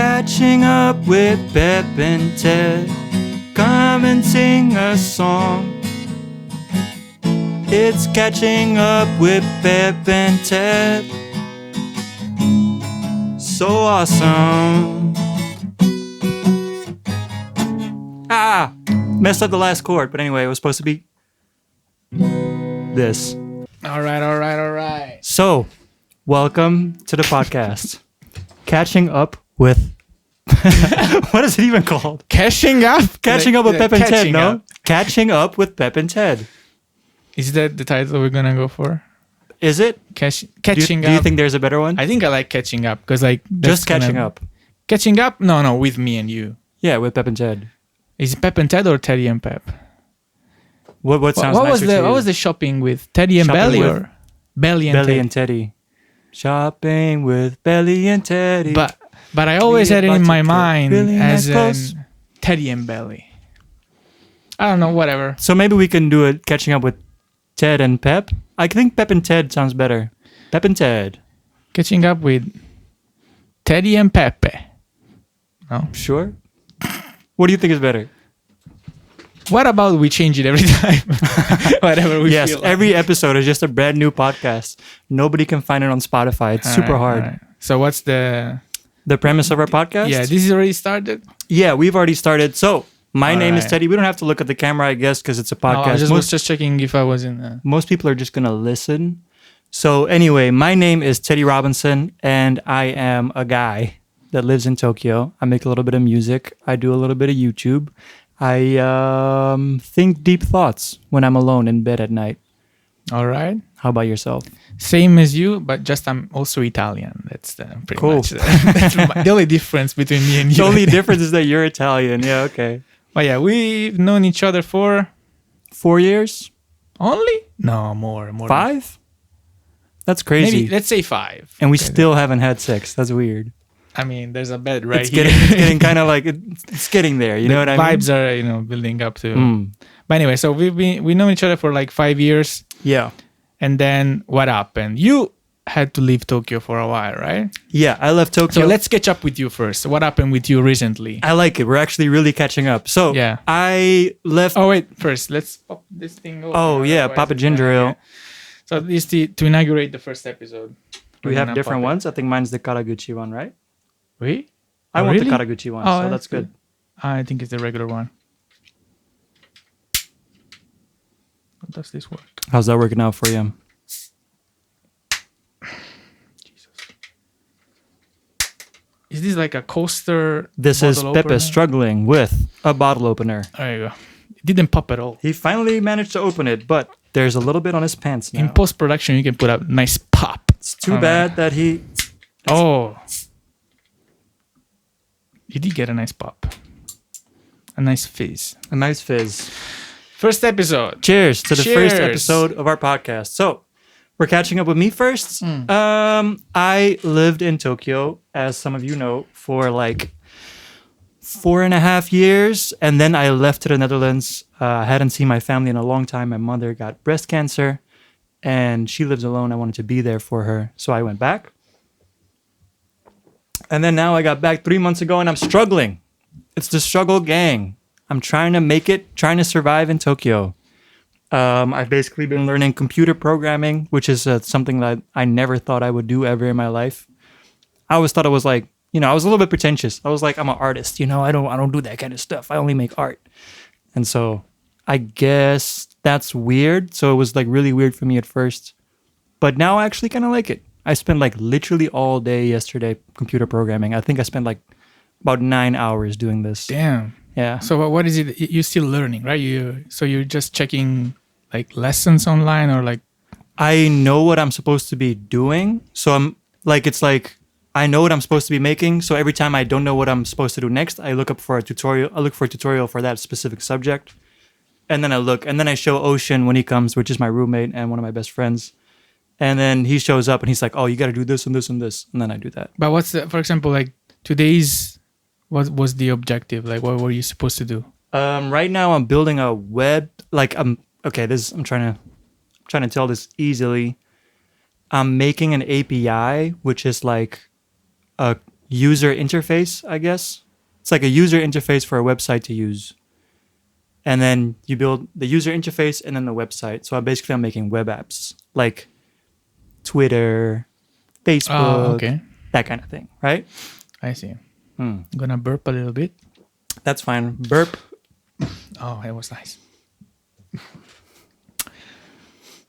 Catching up with Pep and Ted. Come and sing a song. It's catching up with Pep and Ted. So awesome. Messed up the last chord, but anyway, it was supposed to be this. All right. So, welcome to the podcast. Catching up with... what is it even called? Catching up? Catching up with Pep and Ted, catching no? up. Catching up with Pep and Ted. Is that the title we're gonna go for? Is it? Catching up. Do you think there's a better one? I think I like catching up because like Just catching up. Catching up? No, with me and you. Yeah, with Pep and Ted. Is it Pep and Ted or Teddy and Pep? What sounds what nicer was to the you? what was the shopping with Teddy and Shopping Belly with or Belly and Belly Teddy? and Teddy. Shopping with Belly and Teddy. But I always had it in my mind really as nice Teddy and Belly. I don't know, whatever. So maybe we can do it catching up with Ted and Pep. I think Pep and Ted sounds better. Pep and Ted. Catching up with Teddy and Peppe. No? Sure. What do you think is better? What about we change it every time? Whatever we Yes, feel like. every episode is just a brand new podcast. Nobody can find it on Spotify. It's super hard. All right. So what's the premise of our podcast? Yeah, this is already started. Yeah, we've already started. So, my name is right. Teddy. We don't have to look at the camera, I guess, because it's a Oh, I podcast. was just checking if I was in. Most people are just going to listen. So, anyway, my name is Teddy Robinson, and I am a guy that lives in Tokyo. I make a little bit of music. I do a little bit of YouTube. I think deep thoughts when I'm alone in bed at night. All right. How about yourself? Same as you, but just I'm also Italian. That's pretty Cool. much that's the only difference between me and you. The only difference is that you're Italian. Yeah, okay. But yeah, we've known each other for 4 years? only? No, more. 5? That's crazy. Maybe let's say 5. And we Okay. still haven't had sex. That's weird. I mean, there's a bed right It's here. getting kind of like it's getting there. You know what I mean? Vibes are building up to. Mm. But anyway, so we known each other for like 5 years, Yeah. and then what happened? You had to leave Tokyo for a while, right? Yeah, I left Tokyo. So let's catch up with you first. What happened with you recently? I like it. We're actually really catching up. So Yeah. I left. Oh wait, first let's pop this thing over. Oh, yeah, Otherwise pop a it's ginger gonna- ale. yeah. So this to inaugurate the first episode. We have different ones. I think mine's the Karaguchi one, right? Wait, I Oh, want really? the Karaguchi one, Oh, so that's good. I think it's the regular one. How does this work? How's that working out for you? Is this like a coaster? This is bottle Pepe opener? struggling with a bottle opener. There you go. It didn't pop at all. He finally managed to open it, but there's a little bit on his pants now. In post production, you can put a nice pop. It's too All bad that he... Oh, you did get a nice pop, a nice fizz. A nice fizz. First episode. Cheers to the first Cheers. episode of our podcast. So, we're catching up with me first. I lived in Tokyo, as some of you know, for like 4.5 years. And then I left to the Netherlands. I hadn't seen my family in a long time. My mother got breast cancer and she lives alone. I wanted to be there for her. So I went back. And then now I got back 3 months ago and I'm struggling. It's the struggle gang. I'm trying to make it, trying to survive in Tokyo. I've basically been learning computer programming, which is something that I never thought I would do ever in my life. I always thought it was like, I was a little bit pretentious. I was like, I'm an artist, I don't do that kind of stuff. I only make art. And so I guess that's weird. So it was like really weird for me at first. But now I actually kind of like it. I spent like literally all day yesterday computer programming. I think I spent like about 9 hours doing this. Damn. Yeah. So what is it? You're still learning, right? You're just checking like lessons online or like. I know what I'm supposed to be doing. So I'm like, it's like, I know what I'm supposed to be making. So every time I don't know what I'm supposed to do next, I look for a tutorial for that specific subject. And then I show Ocean when he comes, which is my roommate and one of my best friends. And then he shows up and he's like, oh, you got to do this and this and this. And then I do that. But for example, like what was the objective? Like, what were you supposed to do? Right now I'm building a web, like, I'm trying to tell this easily. I'm making an API, which is like user interface, I guess. It's like a user interface for a website to use. And then you build the user interface and then the website. So I'm making web apps like Twitter, Facebook, that kind of thing, right? I see. I'm gonna burp a little bit. That's fine. Burp. Oh, it was nice.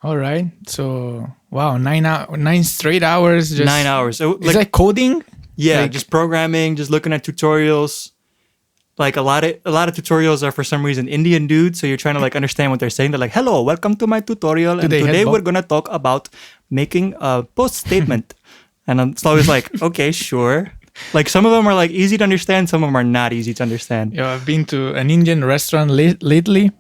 All right. So wow, 9 straight hours. 9 hours. So, is that coding? Yeah, just programming, just looking at tutorials. Like a lot of tutorials are for some reason Indian dudes, so you're trying to like understand what they're saying. They're like, "Hello, welcome to my tutorial, and today we're gonna talk about making a post statement." And it's always like, "Okay, sure." Like some of them are like easy to understand, some of them are not easy to understand. Yeah, I've been to an Indian restaurant lately,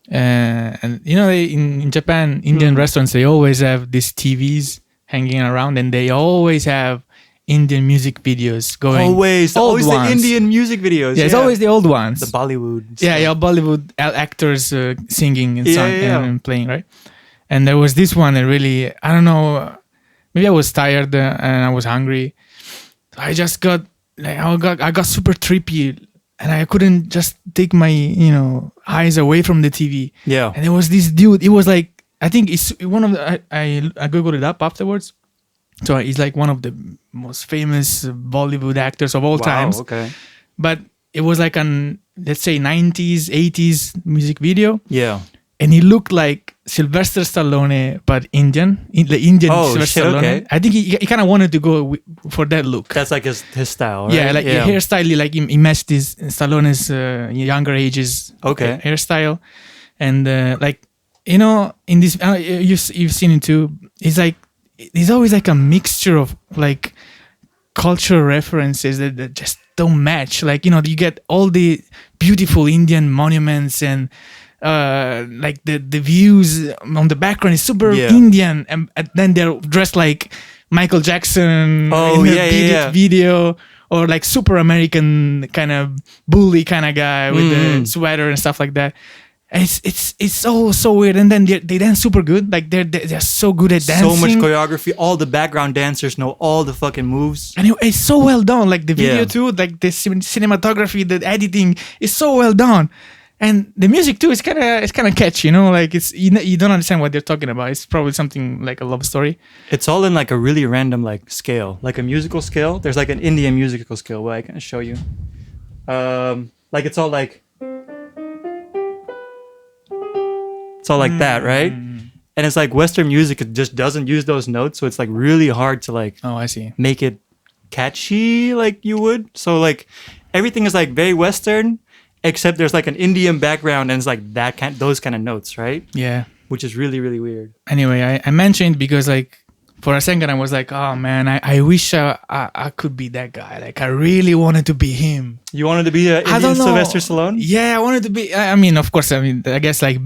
and you know, in Japan, Indian restaurants they always have these TVs hanging around, and they always have Indian music videos going. Always the Indian music videos. Yeah, it's always the old ones. The Bollywood. Yeah, Bollywood actors singing and, and playing, right? And there was this one that really, I don't know, maybe I was tired and I was hungry. I just got I got super trippy, and I couldn't just take my eyes away from the TV. Yeah. And there was this dude. It was like, I think it's one of the I googled it up afterwards. So he's like one of the most famous Bollywood actors of all times. Okay. But it was like an, let's say, 90s, 80s music video. Yeah. And he looked like Sylvester Stallone, but Indian. The Indian Sylvester Stallone. Okay. I think he kind of wanted to go for that look. That's like his style, right? Yeah, like the hairstyle, like he matched his Stallone's younger ages hairstyle. And like, in this, you've seen it too. It's like, there's always like a mixture of like cultural references that just don't match. Like, you get all the beautiful Indian monuments and like the views on the background is super Indian, and then they're dressed like Michael Jackson in a video, or like super American kind of bully kind of guy with the sweater and stuff like that. It's so weird, and then they dance super good. Like they're so good at dancing. So much choreography. All the background dancers know all the fucking moves, and it's so well done. Like the video too, like the cinematography, the editing is so well done, and the music too is kind of catchy. Like it's you don't understand what they're talking about. It's probably something like a love story. It's all in like a really random like scale, like a musical scale. There's like an Indian musical scale where I can show you. Like it's all like. It's all like that, right? And it's like Western music, it just doesn't use those notes, so it's like really hard to like I see. Make it catchy like you would. So like everything is like very Western, except there's like an Indian background, and it's like those kind of notes, right? Yeah. Which is really, really weird. Anyway, I mentioned because like for a second I was like, oh man, I wish I could be that guy. Like I really wanted to be him. You wanted to be Indian Sylvester Stallone? Yeah, I wanted to be. I mean, of course, I guess like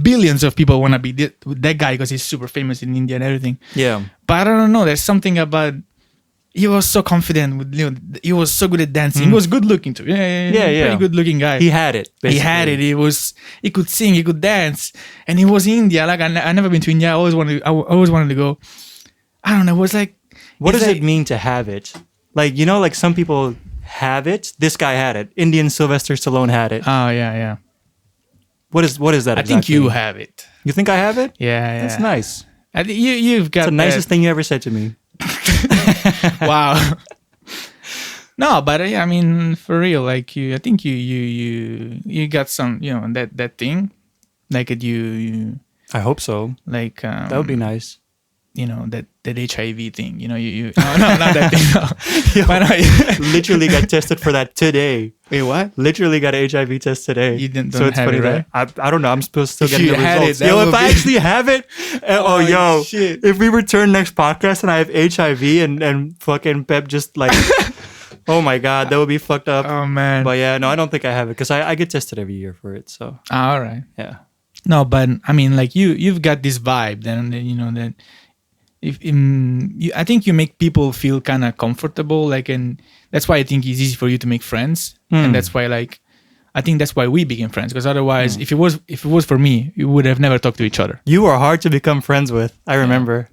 billions of people want to be that guy because he's super famous in India and everything. Yeah. But I don't know. There's something about. He was so confident. He was so good at dancing. He was good looking too. Yeah. Pretty good looking guy. He had it. Basically. He had it. He could sing. He could dance. And he was in India. Like I never been to India. I always wanted to go. I don't know. It was like. What does it mean to have it? Like like some people have it. This guy had it. Indian Sylvester Stallone had it. Oh yeah. What is that? I think you have it. You think I have it? Yeah. That's nice. You've got. It's the nicest thing you ever said to me. Wow. No, but I mean, for real, like I think you got some, that thing, like you. I hope so. Like that would be nice. That HIV thing. No, not that thing. No. Literally got tested for that today. Wait, what? Literally got an HIV test today. You don't have it, right? I don't know. I'm supposed to still get the results. If I actually have it, shit. If we return next podcast and I have HIV and fucking Pep just like, oh my god, that would be fucked up. Oh man. But yeah, no, I don't think I have it because I get tested every year for it. So. All right. Yeah. No, but I mean, like you've got this vibe, then that. I think you make people feel kind of comfortable, like, and that's why I think it's easy for you to make friends, and that's why, like, I think that's why we became friends. Because otherwise, if it was for me, we would have never talked to each other. You were hard to become friends with. I remember.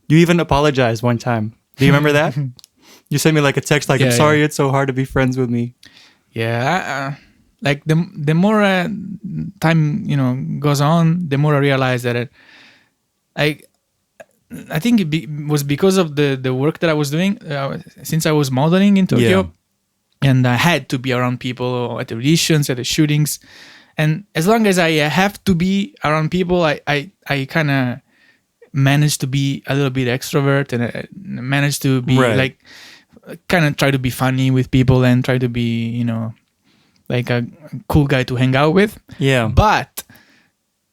You even apologized one time. Do you remember that? You sent me like a text like, I'm sorry it's so hard to be friends with me. Yeah. Like the more time, goes on, the more I realize that I think was because of the work that I was doing since I was modeling in Tokyo, and I had to be around people at the auditions, at the shootings, and as long as I have to be around people, I kind of managed to be a little bit extrovert and managed to be like kind of try to be funny with people and try to be like a cool guy to hang out with. Yeah. But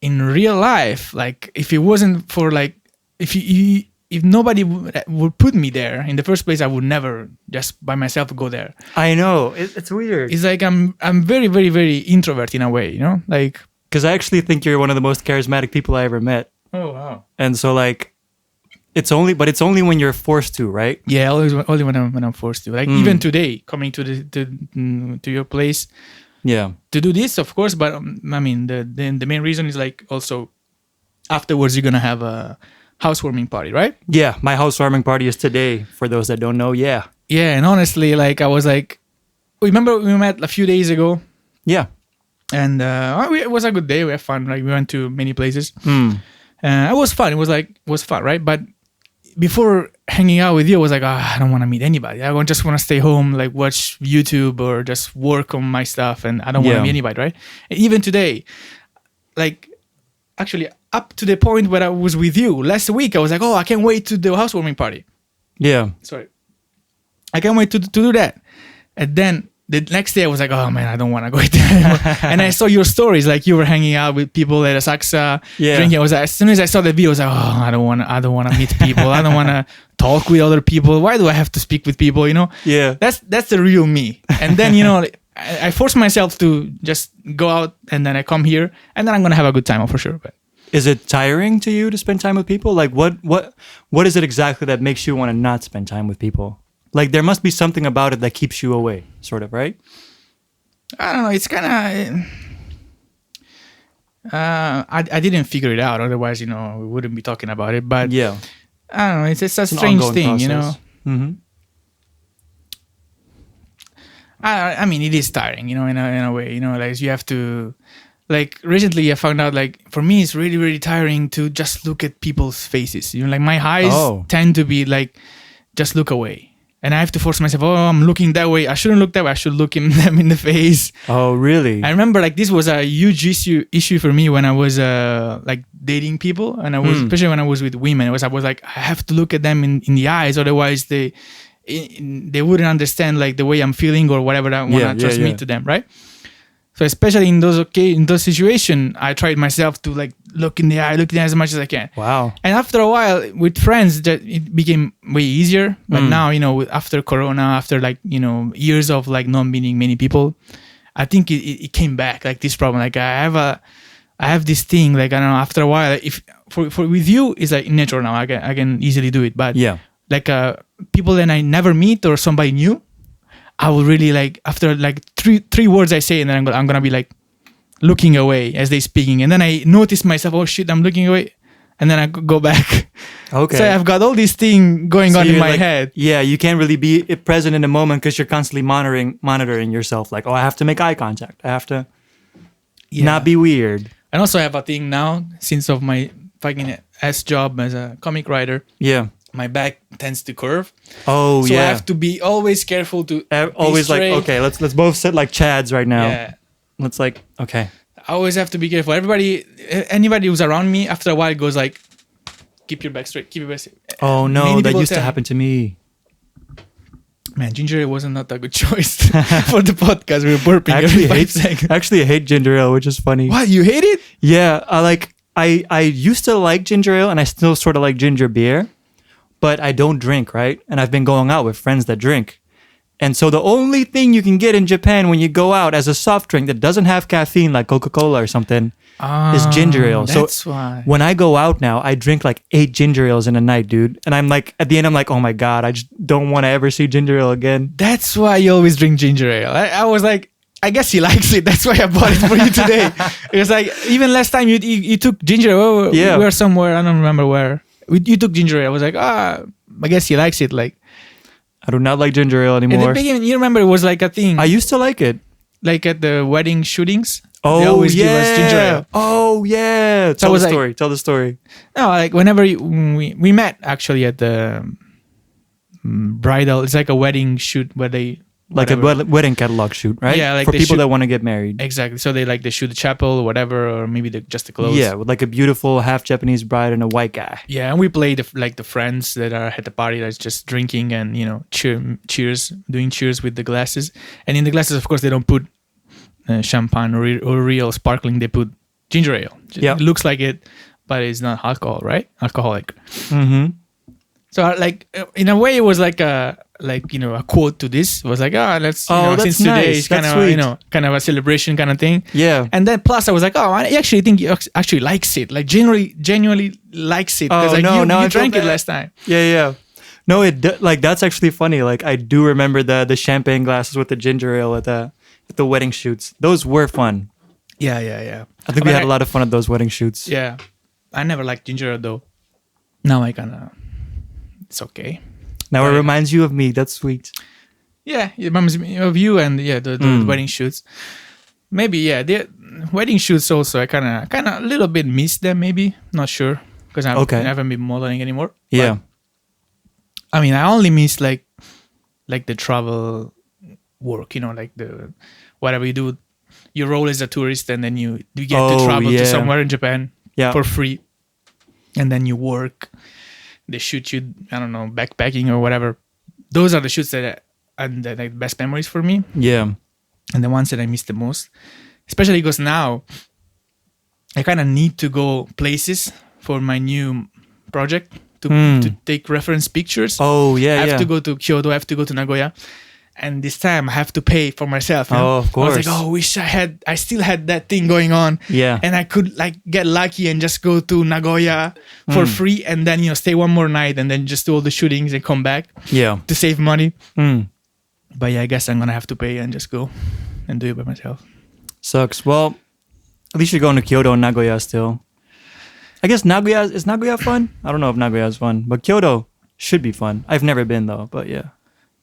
in real life, like if it wasn't for like if nobody would put me there in the first place, I would never just by myself go there. I know, it's weird. It's like I'm very, very, very introvert in a way, like because I actually think you're one of the most charismatic people I ever met. Oh wow! And so like, it's only when you're forced to, right? Yeah, only when I'm forced to. Like even today, coming to your place, to do this, of course. But I mean, the main reason is like also afterwards you're gonna have a housewarming party, right? Yeah, my housewarming party is today. For those that don't know, yeah, and honestly, like I was like, remember we met a few days ago? Yeah, and it was a good day. We had fun. Like we went to many places. It was fun. It was fun, right? But before hanging out with you, I was like, I don't want to meet anybody. I just want to stay home, like watch YouTube or just work on my stuff, and I don't want to meet anybody, right? And even today, like actually up to the point where I was with you last week, I was like, I can't wait to the housewarming party. Yeah. Sorry. I can't wait to do that. And then the next day I was like, oh man, I don't want to go there anymore. And I saw your stories, like you were hanging out with people at Asakusa, drinking. I was like, as soon as I saw the video, I was like, I don't want to meet people. I don't want to talk with other people. Why do I have to speak with people? Yeah. That's the real me. And then I force myself to just go out, and then I come here, and then I'm gonna have a good time for sure. But is it tiring to you to spend time with people? Like what is it exactly that makes you want to not spend time with people? Like there must be something about it that keeps you away, sort of, right? I don't know. It's kind of. I didn't figure it out. Otherwise, we wouldn't be talking about it. But yeah, I don't know. It's a strange thing, process. Mm-hmm. I mean, it is tiring, in a way. Like you have to. Like recently, I found out like for me, it's really, really tiring to just look at people's faces. Like my eyes tend to be like, just look away. And I have to force myself, I'm looking that way. I shouldn't look that way. I should look them in the face. Oh, really? I remember like this was a huge issue for me when I was like dating people. And I was, especially when I was with women, I was like, I have to look at them in the eyes. Otherwise they wouldn't understand like the way I'm feeling or whatever I want to transmit to them, right? So especially in those situations, I tried myself to like look in the eye as much as I can. Wow. And after a while with friends, it became way easier. But now, after Corona, after like, years of like not meeting many people, I think it came back like this problem. Like I have this thing, like, I don't know, after a while, if for with you, it's like natural now. I can easily do it. But like people that I never meet or somebody new, I will really like after like three words I say, and then I'm gonna be like looking away as they speaking, and then I notice myself, oh shit, I'm looking away, and then I go back. Okay. So I've got all these things going on in my head. Yeah, you can't really be present in the moment because you're constantly monitoring yourself. Like, I have to make eye contact. I have to not be weird. And also I have a thing now since of my fucking ass job as a comic writer. Yeah. My back tends to curve. Oh, so I have to be always careful to always like, okay, let's both sit like Chads right now. Yeah. Let's like, okay. I always have to be careful. Anybody who's around me, after a while goes like, keep your back straight, keep your back straight. Oh no, that used to happen to me. Man, ginger ale wasn't not a good choice for the podcast. We were burping Actually, I hate ginger ale, which is funny. What, you hate it? Yeah, I used to like ginger ale, and I still sort of like ginger beer. But I don't drink, right? And I've been going out with friends that drink. And so the only thing you can get in Japan when you go out as a soft drink that doesn't have caffeine, like Coca-Cola or something, is ginger ale. That's why. When I go out now, I drink like 8 ginger ales in a night, dude. And I'm like, at the end, I'm like, oh my God, I just don't want to ever see ginger ale again. That's why you always drink ginger ale. I was like, I guess he likes it. That's why I bought it for you today. It was like, even last time you took ginger ale. We were somewhere, I don't remember where. You took ginger ale. I was like, I guess he likes it. Like, I do not like ginger ale In the anymore. beginning, you remember it was like a thing. I used to like it. Like at the wedding shootings. They Oh always give us ginger yeah. ale. Oh yeah. So I Tell the was like- story. Tell the story. No, like whenever we met actually at the bridal. It's like a wedding shoot where they Like a wedding catalog shoot, right? Yeah, like for they people shoot- that want to get married. Exactly. So they shoot the chapel or whatever, or maybe just the clothes. Yeah, with like a beautiful half Japanese bride and a white guy. Yeah, and we play the friends that are at the party that's just drinking and cheers, doing cheers with the glasses. And in the glasses, of course, they don't put champagne or real sparkling. They put ginger ale. Yeah. It looks like it, but it's not alcohol, right? Alcoholic. Mm-hmm. So like in a way, it was like a quote to this. It was like, let's Oh, that's since today nice. is kind That's of sweet. kind of a celebration kind of thing. Yeah. And then plus I was like, I actually think he actually likes it. Like genuinely likes it. Because Oh, like no, you now I feel drank it bad. last time. Yeah. No, like that's actually funny. Like I do remember the champagne glasses with the ginger ale at the wedding shoots. Those were fun. Yeah. I think we had a lot of fun at those wedding shoots. Yeah. I never liked ginger ale though. Now I it's okay. Now it reminds you of me. That's sweet. Yeah, it reminds me of you and the wedding shoots. Maybe the wedding shoots also. I kind of a little bit miss them. Maybe not sure because I haven't been modeling anymore. Yeah. But, I mean, I only miss like the travel work. Like the whatever you do. You roll as a tourist and then you get to travel to somewhere in Japan for free, and then you work. They shoot you, I don't know, backpacking or whatever. Those are the shoots that are the best memories for me. Yeah. And the ones that I miss the most. Especially because now I kind of need to go places for my new project to take reference pictures. Oh, yeah, I have to go to Kyoto, I have to go to Nagoya. And this time I have to pay for myself. Oh, of course. I was like, I still had that thing going on. Yeah. And I could like get lucky and just go to Nagoya for free and then, stay one more night and then just do all the shootings and come back to save money. But yeah, I guess I'm going to have to pay and just go and do it by myself. Sucks. Well, at least you're going to Kyoto and Nagoya still. I guess is Nagoya fun? I don't know if Nagoya is fun, but Kyoto should be fun. I've never been though, but yeah.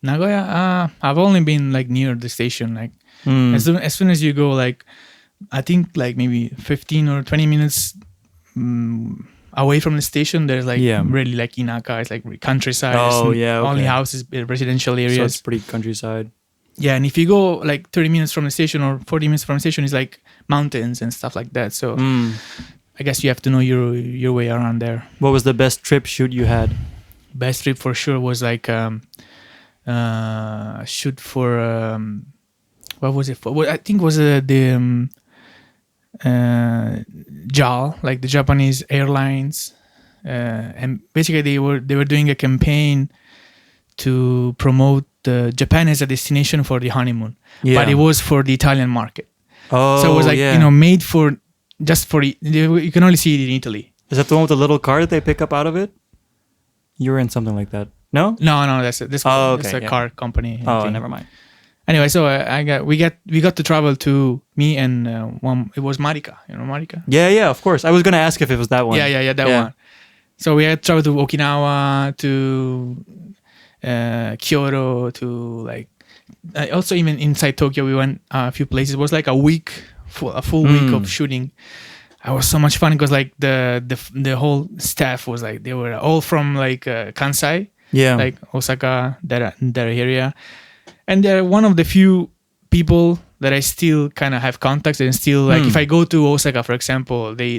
Nagoya, I've only been like near the station. Like as soon as you go, like I think like maybe 15 or 20 minutes away from the station, there's like really like Inaka. It's like countryside. Oh yeah, okay. Only houses, residential areas. So it's pretty countryside. Yeah, and if you go like 30 minutes from the station or 40 minutes from the station, it's like mountains and stuff like that. So I guess you have to know your way around there. What was the best trip shoot you had? Best trip for sure was like shoot for what was it for? Well, I think it was the JAL, like the Japanese airlines, and basically they were doing a campaign to promote Japan as a destination for the honeymoon, but it was for the Italian market. Oh, so it was like made for just for you can only see it in Italy. Is that the one with the little car that they pick up out of it? You were in something like that. No, that's a car company. Oh, never mind. Anyway, so we got to travel to me and it was Marika. You know Marika? Yeah, of course. I was gonna ask if it was that one. Yeah, that one. So we had to travel to Okinawa, to Kyoto, to like also even inside Tokyo. We went a few places. It was like a full week of shooting. It was so much fun because like the whole staff was like they were all from like Kansai. Yeah, like Osaka, that area, and they're one of the few people that I still kind of have contacts and still like if I go to Osaka, for example, they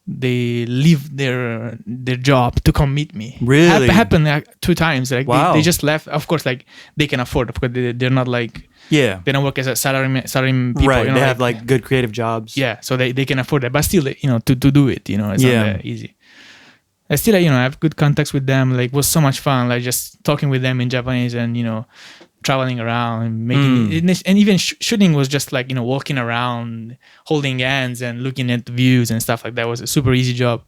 leave their job to come meet me. Really, happened like 2 times. Like wow. they just left. Of course, like they can afford it because they're not like they don't work as a salary people. Right, they have like good creative jobs. Yeah, so they can afford that, but still, to do it, it's not that easy. I still, I have good contacts with them. Like, it was so much fun. Like, just talking with them in Japanese and, traveling around and making it. And even shooting was just like, walking around, holding hands and looking at the views and stuff like that. It was a super easy job.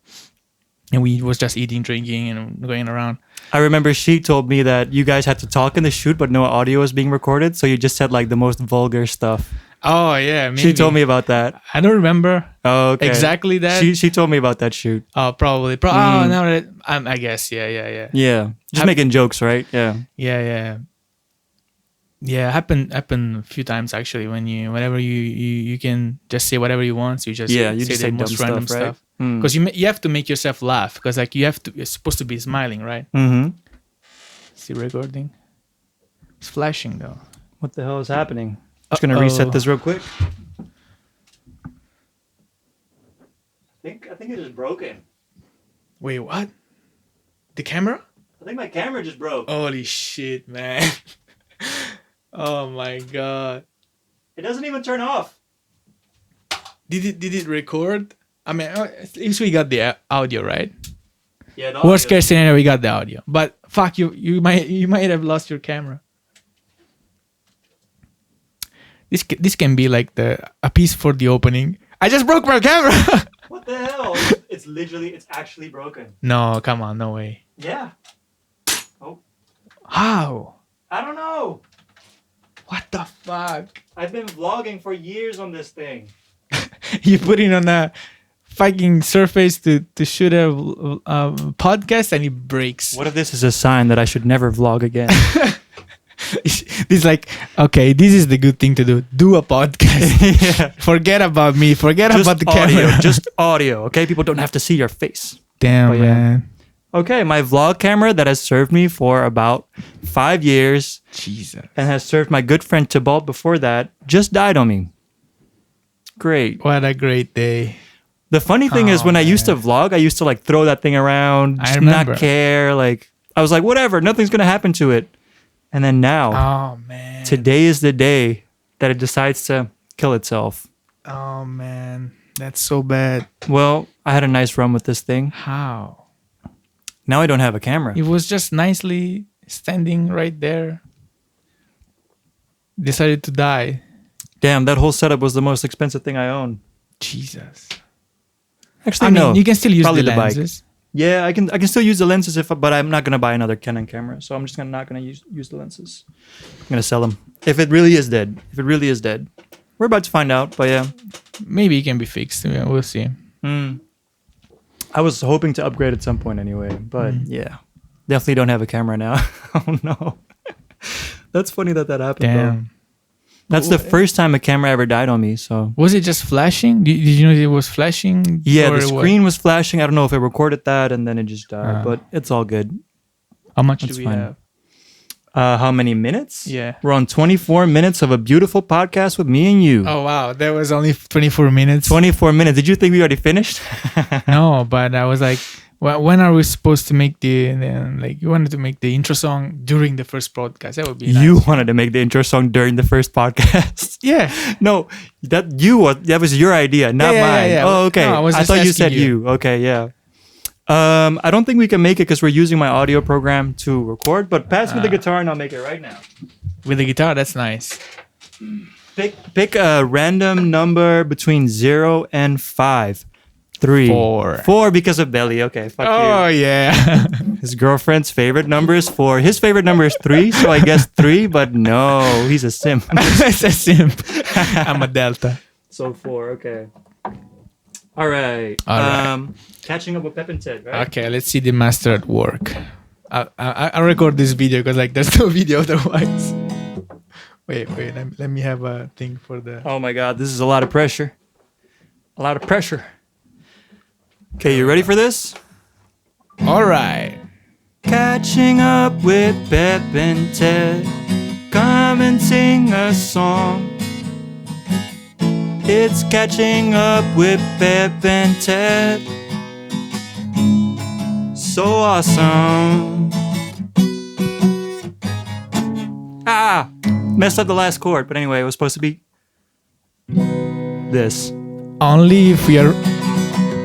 And we was just eating, drinking, and going around. I remember she told me that you guys had to talk in the shoot, but no audio was being recorded. So you just said like the most vulgar stuff. Oh yeah, maybe. She told me about that. I don't remember. Oh, okay. Exactly that. She told me about that shoot. Oh, probably. Oh, now that I guess. Yeah. Yeah. Just making jokes, right? Yeah. Yeah. Yeah, happened a few times actually. Whenever you can just say whatever you want. So you just you say just the say most dumb random stuff, right? stuff. Because you have to make yourself laugh. Because like you're supposed to be smiling, right? Mm-hmm. Is it recording? It's flashing though. What the hell is happening? Just gonna reset this real quick. I think it is broken. Wait, what? The camera? I think my camera just broke. Holy shit, man. Oh my god. It doesn't even turn off. Did it record? I mean, at least we got the audio, right? Yeah. The Worst audio. case scenario, we got the audio. But fuck you might have lost your camera. This can be like a piece for the opening. I just broke my camera. What the hell? It's actually broken. No, come on, no way. Yeah. Oh. How? I don't know. What the fuck? I've been vlogging for years on this thing. You put it on a fucking surface to shoot a podcast and it breaks. What if this is a sign that I should never vlog again? It's like, okay, this is the good thing to do. Do a podcast. Yeah. Forget about me. Forget Just about the audio. camera. Just audio, okay? People don't have to see your face. Damn, But yeah. man. Okay, my vlog camera that has served me for about 5 years Jesus. and has served my good friend Tybalt before that just died on me. Great. What a great day. The funny thing is when I used to vlog, I used to like throw that thing around, I just remember. not care. Like I was like, whatever, nothing's going to happen to it. And then now, Oh, man. today is the day that it decides to kill itself. Oh, man. That's so bad. Well, I had a nice run with this thing. How? Now I don't have a camera. It was just nicely standing right there. Decided to die. Damn, that whole setup was the most expensive thing I own. Jesus. Actually, I mean, no. you can still use Probably the the bike. lenses. Yeah, I can still use the lenses but I'm not gonna buy another Canon camera. So I'm just not gonna use the lenses. I'm gonna sell them if it really is dead. We're about to find out, but yeah. Maybe it can be fixed. Yeah, we'll see. I was hoping to upgrade at some point anyway, but yeah, definitely don't have a camera now. Oh no, that's funny that happened. Though. Damn. That's the first time a camera ever died on me. So Was it just flashing? Did you know it was flashing? yeah, Or the what? screen was flashing. I don't know if it recorded that and then it just died, but it's all good. How much That's do we fine. have? How many minutes? Yeah. We're on 24 minutes of a beautiful podcast with me and you. Oh wow, that was only 24 minutes. 24 minutes. Did you think we already finished? No, but I was like, when are we supposed to make like you wanted to make the intro song during the first podcast? That would be nice. You wanted to make the intro song during the first podcast. Yeah. No, that was your idea, not Yeah, mine. yeah. Oh, okay. No, I was just thought you asking said you. Okay, yeah. I don't think we can make it because we're using my audio program to record. But pass me the guitar and I'll make it right now. With the guitar, that's nice. Pick a random number between 0 and 5. 3. 4. 4 because of Belly. Okay, fuck Oh you. yeah. His girlfriend's favorite number is 4. His favorite number is 3, so I guess 3. But no, he's a simp. It's a simp. I'm a delta. So 4. Okay. All right. Catching up with Pep and Ted, right? Okay, let's see the master at work. I'll record this video because like there's no video otherwise. Wait. Let me have a thing for the. Oh my God, this is a lot of pressure. Okay, you ready for this? All right. Catching up with Pep and Ted. Come and sing a song. It's catching up with Pep and Ted. So awesome. Messed up the last chord, but anyway, it was supposed to be this. Only if we are.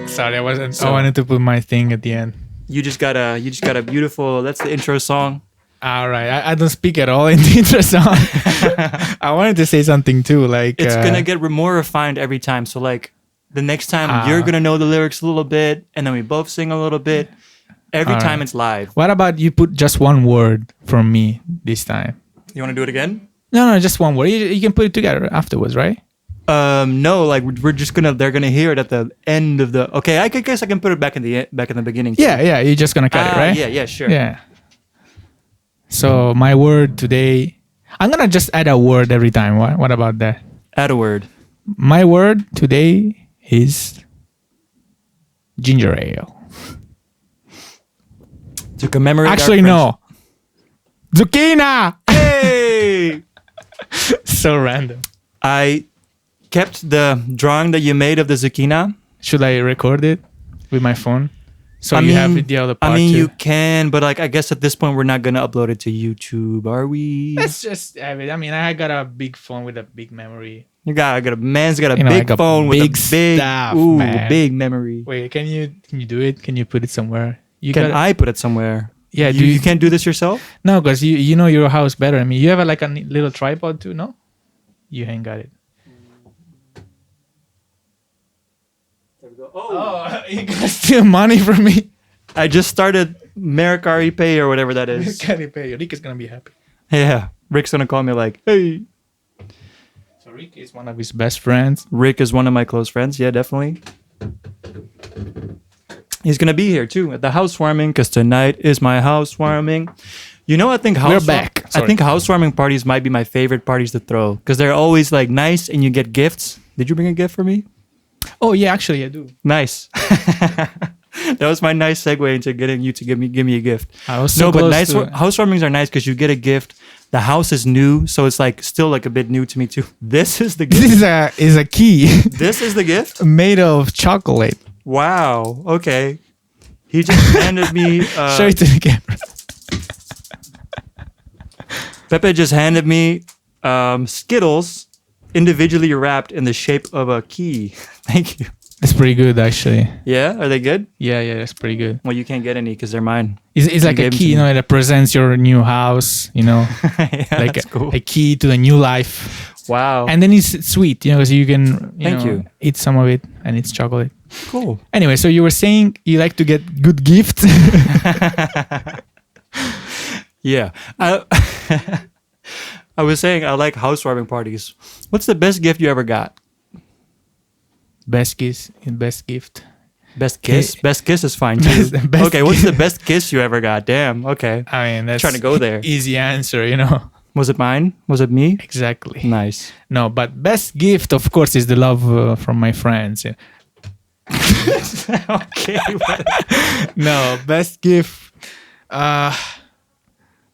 Sorry, I wasn't. I wanted to put my thing at the end. You just got a beautiful. That's the intro song. All right, I don't speak at all in the intro song. I wanted to say something too, like It's gonna get more refined every time. So like the next time you're gonna know the lyrics a little bit, and then we both sing a little bit. Every All time right. it's live. What about you put just one word from me this time? You want to do it again? No, just one word. You can put it together afterwards, right? No, like they're gonna hear it at the end of the. Okay, I guess I can put it back in the beginning. Too. Yeah. You're just gonna cut it, right? Yeah, sure. Yeah. So my word today, I'm gonna just add a word every time. What about that? Add a word. My word today is ginger ale. To commemorate. Actually, no. Zucchina. Hey. So random. I kept the drawing that you made of the zucchina. Should I record it with my phone? So you have the other part. I mean, too? you can, but like, I guess at this point we're not gonna upload it to YouTube, are we? Let's just have it. I mean, I got a big phone with a big memory. Man's got a big phone with a big stuff, big memory. Wait, can you do it? Can you put it somewhere? I put it somewhere? Yeah, you can't do this yourself? No, because you know your house better. I mean, you have like a little tripod too, no? You ain't got it. There we go. Oh, you got steal money from me. I just started Mercari Pay or whatever that is. Mercari Pay. Rick is gonna be happy. Yeah, Rick's gonna call me like, hey. So Rick is one of his best friends. Rick is one of my close friends. Yeah, definitely. He's gonna be here too at the housewarming because tonight is my housewarming. You know, I think we're back. I think housewarming parties might be my favorite parties to throw because they're always like nice and you get gifts. Did you bring a gift for me? Oh yeah, actually I do. Nice. That was my nice segue into getting you to give me a gift. I was so close to housewarmings are nice because you get a gift. The house is new, so it's like still like a bit new to me too. This is the gift. This is a key. This is the gift made of chocolate. Wow. Okay. He just handed me. Show it to the camera. Pepe just handed me Skittles individually wrapped in the shape of a key. Thank you. That's pretty good, actually. Yeah? Are they good? Yeah, that's pretty good. Well, you can't get any because they're mine. It's like a key, it represents your new house, Yeah, like that's cool. a key to a new life. Wow. And then it's sweet, because you can Thank you. eat some of it and it's chocolate. Cool. Anyway, so you were saying you like to get good gifts. Yeah. I was saying I like housewarming parties. What's the best gift you ever got? Best kiss and best gift. Best kiss? Best kiss is fine too. Okay, what's the best kiss you ever got? Damn, okay. I mean, that's trying to go there. Easy answer, Was it mine? Was it me? Exactly. Nice. No, but best gift, of course, is the love from my friends. Okay. No, best gift.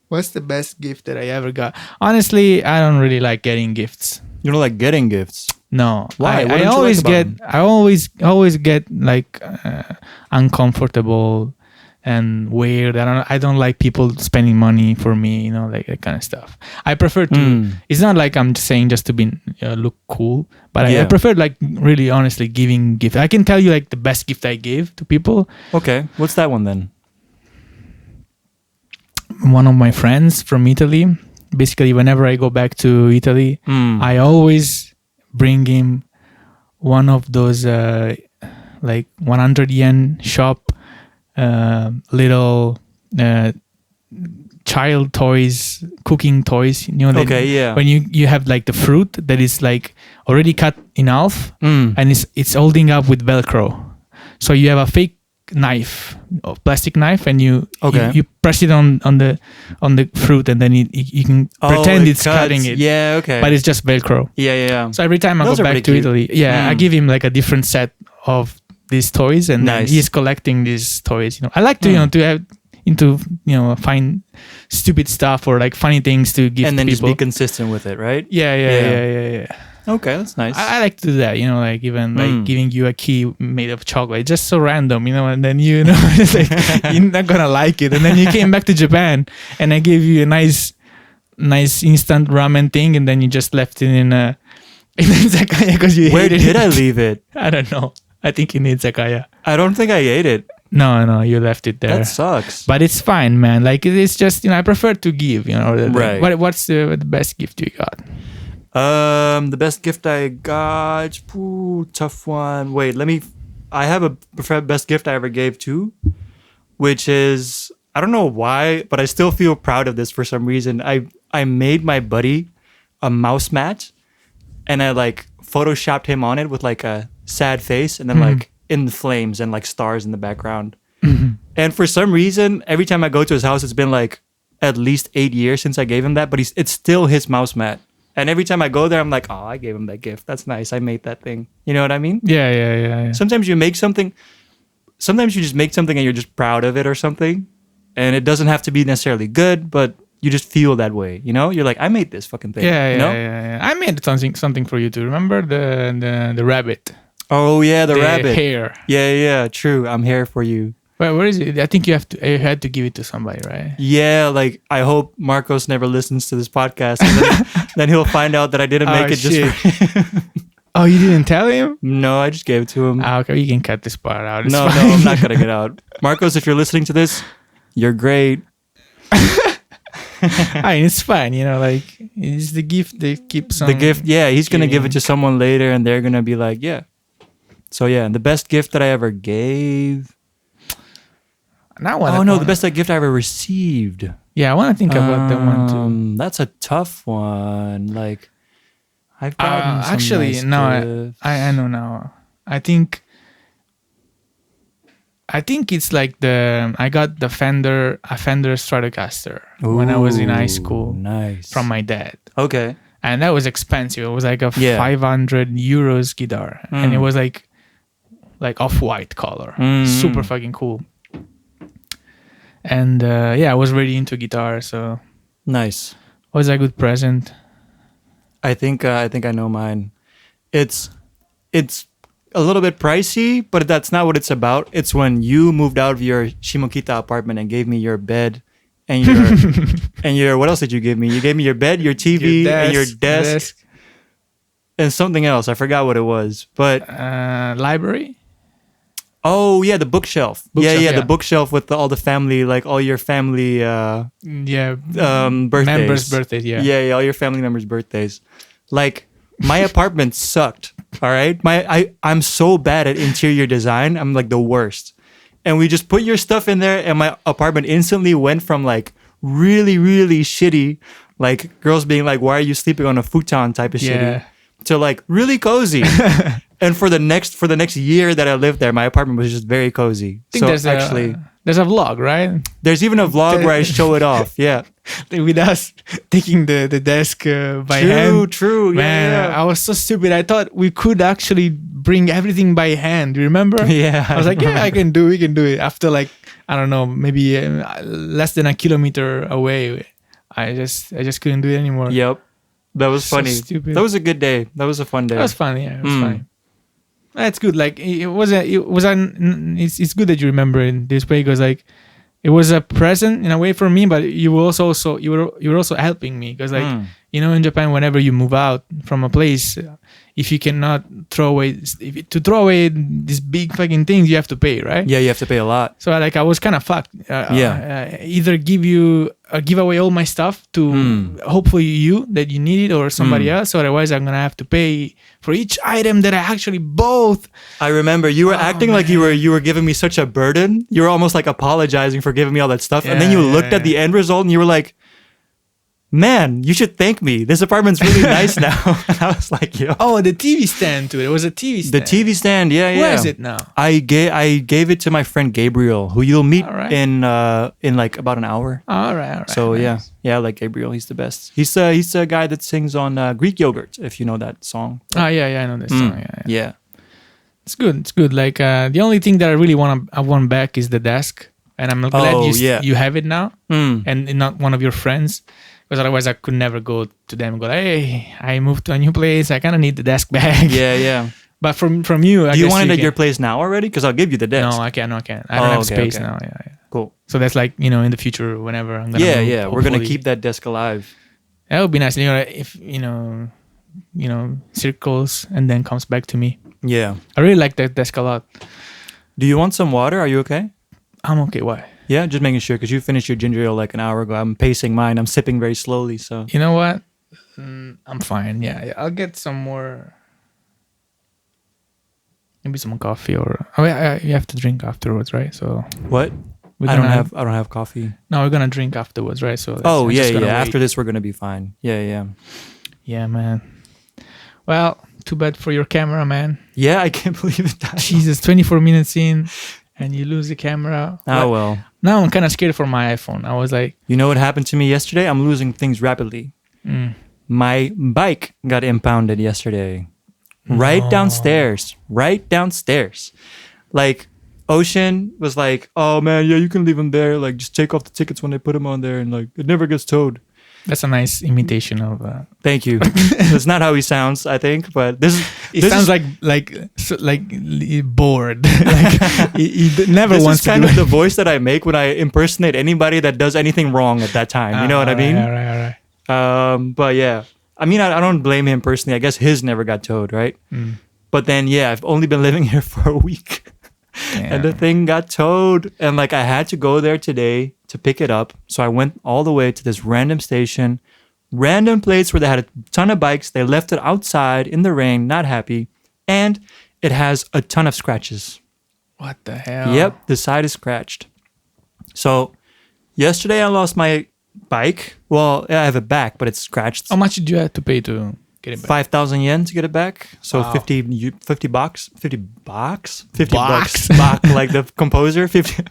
What's the best gift that I ever got? Honestly, I don't really like getting gifts. You don't like getting gifts? No. Why? I always get like uncomfortable and weird. I don't like people spending money for me, like that kind of stuff. I prefer to. It's not like I'm saying just to be look cool, but I prefer like really honestly giving gift. I can tell you like the best gift I gave to people. Okay, what's that one then? One of my friends from Italy. Basically, whenever I go back to Italy, I always bring him one of those like 100 yen shop little child toys, cooking toys. When you have like the fruit that is like already cut in half and it's holding up with Velcro. So you have a fake knife, plastic knife, and you press it on the fruit, and then you can pretend it's cutting it. Yeah, okay. But it's just Velcro. Yeah. So every time I go back to Italy, I give him like a different set of these toys, and then he's collecting these toys. I like to to have find stupid stuff or like funny things to give and then people. Just be consistent with it, right? Yeah. Okay, that's nice. I like to do that, like even like giving you a key made of chocolate. It's just so random, and then it's like you're not gonna like it. And then you came back to Japan and I gave you a nice instant ramen thing, and then you just left it in izakaya because you Where hated did it. I leave it? I don't know. I think in izakaya. I don't think I ate it. No, you left it there. That sucks. But it's fine, man. Like it's just I prefer to give. Right. What's the best gift you got? The best gift I got, tough one. Wait, I have a best gift I ever gave too, which is, I don't know why, but I still feel proud of this for some reason. I made my buddy a mouse mat, and I like photoshopped him on it with like a sad face and then like in flames and like stars in the background. And for some reason, every time I go to his house, it's been like at least 8 years since I gave him that, but it's still his mouse mat. And every time I go there, I'm like, oh, I gave him that gift. That's nice. I made that thing. You know what I mean? Yeah. Sometimes you make something. Sometimes you just make something and you're just proud of it or something. And it doesn't have to be necessarily good, but you just feel that way. You know? You're like, I made this fucking thing. Yeah. I made something for you too. Remember the rabbit? Oh yeah, the rabbit. Hair. Yeah. True. I'm here for you. Well, where is it? I think you had to give it to somebody, right? Yeah, like I hope Marcos never listens to this podcast. And then he'll find out that I didn't make it just for him. Oh, you didn't tell him? No, I just gave it to him. Okay, you can cut this part out. No, I'm not cutting it out. Marcos, if you're listening to this, you're great. I mean, it's fine, you know, like it's the gift that keeps on. The gift, yeah, he's gonna give it to someone later, and they're gonna be like, yeah. So yeah, the best gift that I ever gave. The best gift I ever received. Yeah, I want to think about that one too. That's a tough one. Like, I've gotten some actually, nice no, I know now. I think it's like I got a Fender Stratocaster when I was in high school. Nice. From my dad. Okay. And that was expensive. It was like a 500 euros guitar, and it was like off-white color, super fucking cool. And I was really into guitar, so nice. Was a good present. I think I know mine. It's a little bit pricey, but that's not what it's about. It's when you moved out of your Shimokita apartment and gave me your bed and your what else did you give me? You gave me your bed, your TV, and your desk, and something else. I forgot what it was, but library. Oh yeah, the bookshelf. The bookshelf with all the family, like all your family. Birthdays. Members' birthdays. Yeah, all your family members' birthdays. Like my apartment sucked. All right, I'm so bad at interior design. I'm like the worst. And we just put your stuff in there, and my apartment instantly went from like really, really shitty, like girls being like, "Why are you sleeping on a futon?" type of shitty, to like really cozy. And for the next year that I lived there, my apartment was just very cozy. I think there's a vlog, right? There's even a vlog where I show it off. Yeah, with us taking the desk by hand. True. Man, I was so stupid. I thought we could actually bring everything by hand. You remember? Yeah. I was like, we can do it. After like, I don't know, maybe less than a kilometer away, I just couldn't do it anymore. Yep. That was funny. Stupid. That was a good day. That was a fun day. That was fun. Yeah, it was fine. That's good. Like it's good that you remember in this way, because like it was a present in a way for me, but you were also helping me, because like in Japan, whenever you move out from a place, if you cannot throw away these big fucking things, you have to pay, right? Yeah, you have to pay a lot. So like I was kind of fucked. Either give away all my stuff to hopefully you that you need it, or somebody else. Otherwise, I'm gonna have to pay for each item that I actually bought. I remember you were acting like you were giving me such a burden. You were almost like apologizing for giving me all that stuff, and then you looked at the end result and you were like, "Man, you should thank me. This apartment's really nice now." And I was like, "Yo." Oh, the TV stand too. It was a TV stand. The TV stand, yeah. Where is it now? I gave it to my friend Gabriel, who you'll meet in like about an hour. All right. So nice. Yeah, like Gabriel, he's the best. He's a guy that sings on Greek Yogurt, if you know that song. Oh yeah, I know this song. Yeah. It's good. Like the only thing that I really want back is the desk, and I'm glad you have it now, and not one of your friends. Because otherwise I could never go to them and go, "Hey, I moved to a new place. I kind of need the desk back." Yeah. But from you, do you want it at your place now already? Because I'll give you the desk. No, I can't. I don't have space now. Yeah. Cool. So that's like in the future, whenever I'm gonna move, yeah. We're gonna keep that desk alive. That would be nice. If circles and then comes back to me. Yeah. I really like that desk a lot. Do you want some water? Are you okay? I'm okay. Why? Yeah, just making sure, because you finished your ginger ale like an hour ago. I'm pacing mine. I'm sipping very slowly. So you know what? I'm fine. Yeah, I'll get some more. Maybe some coffee, or you have to drink afterwards, right? So what? I don't have coffee. No, we're gonna drink afterwards, right? So yeah. After this, we're gonna be fine. Yeah. Yeah, man. Well, too bad for your camera, man. Yeah, I can't believe it died. Jesus, 24 minutes in, and you lose the camera. Oh, well. Now I'm kind of scared for my iPhone. I was like... You know what happened to me yesterday? I'm losing things rapidly. My bike got impounded yesterday. Right downstairs. Like, Ocean was like, oh, man, yeah, you can leave them there. Like, just take off the tickets when they put them on there. And, like, it never gets towed. That's a nice imitation of... Thank you. That's not how he sounds, I think, but this sounds like bored. Like he never wants to. This is kind of the voice that I make when I impersonate anybody that does anything wrong at that time. You know what I mean? All right. But yeah, I mean, I don't blame him personally. I guess his never got towed, right? But then, yeah, I've only been living here for a week. And the thing got towed. And like I had to go there today to pick it up. So I went all the way to this random station, random place where they had a ton of bikes. They left it outside in the rain, not happy. And it has a ton of scratches. What the hell? Yep, the side is scratched. So yesterday I lost my bike. Well, I have it back, but it's scratched. How much did you have to pay to get it back? 5,000 yen to get it back. So wow. 50 bucks. 50 bucks? 50 bucks. Bach, like the composer. 50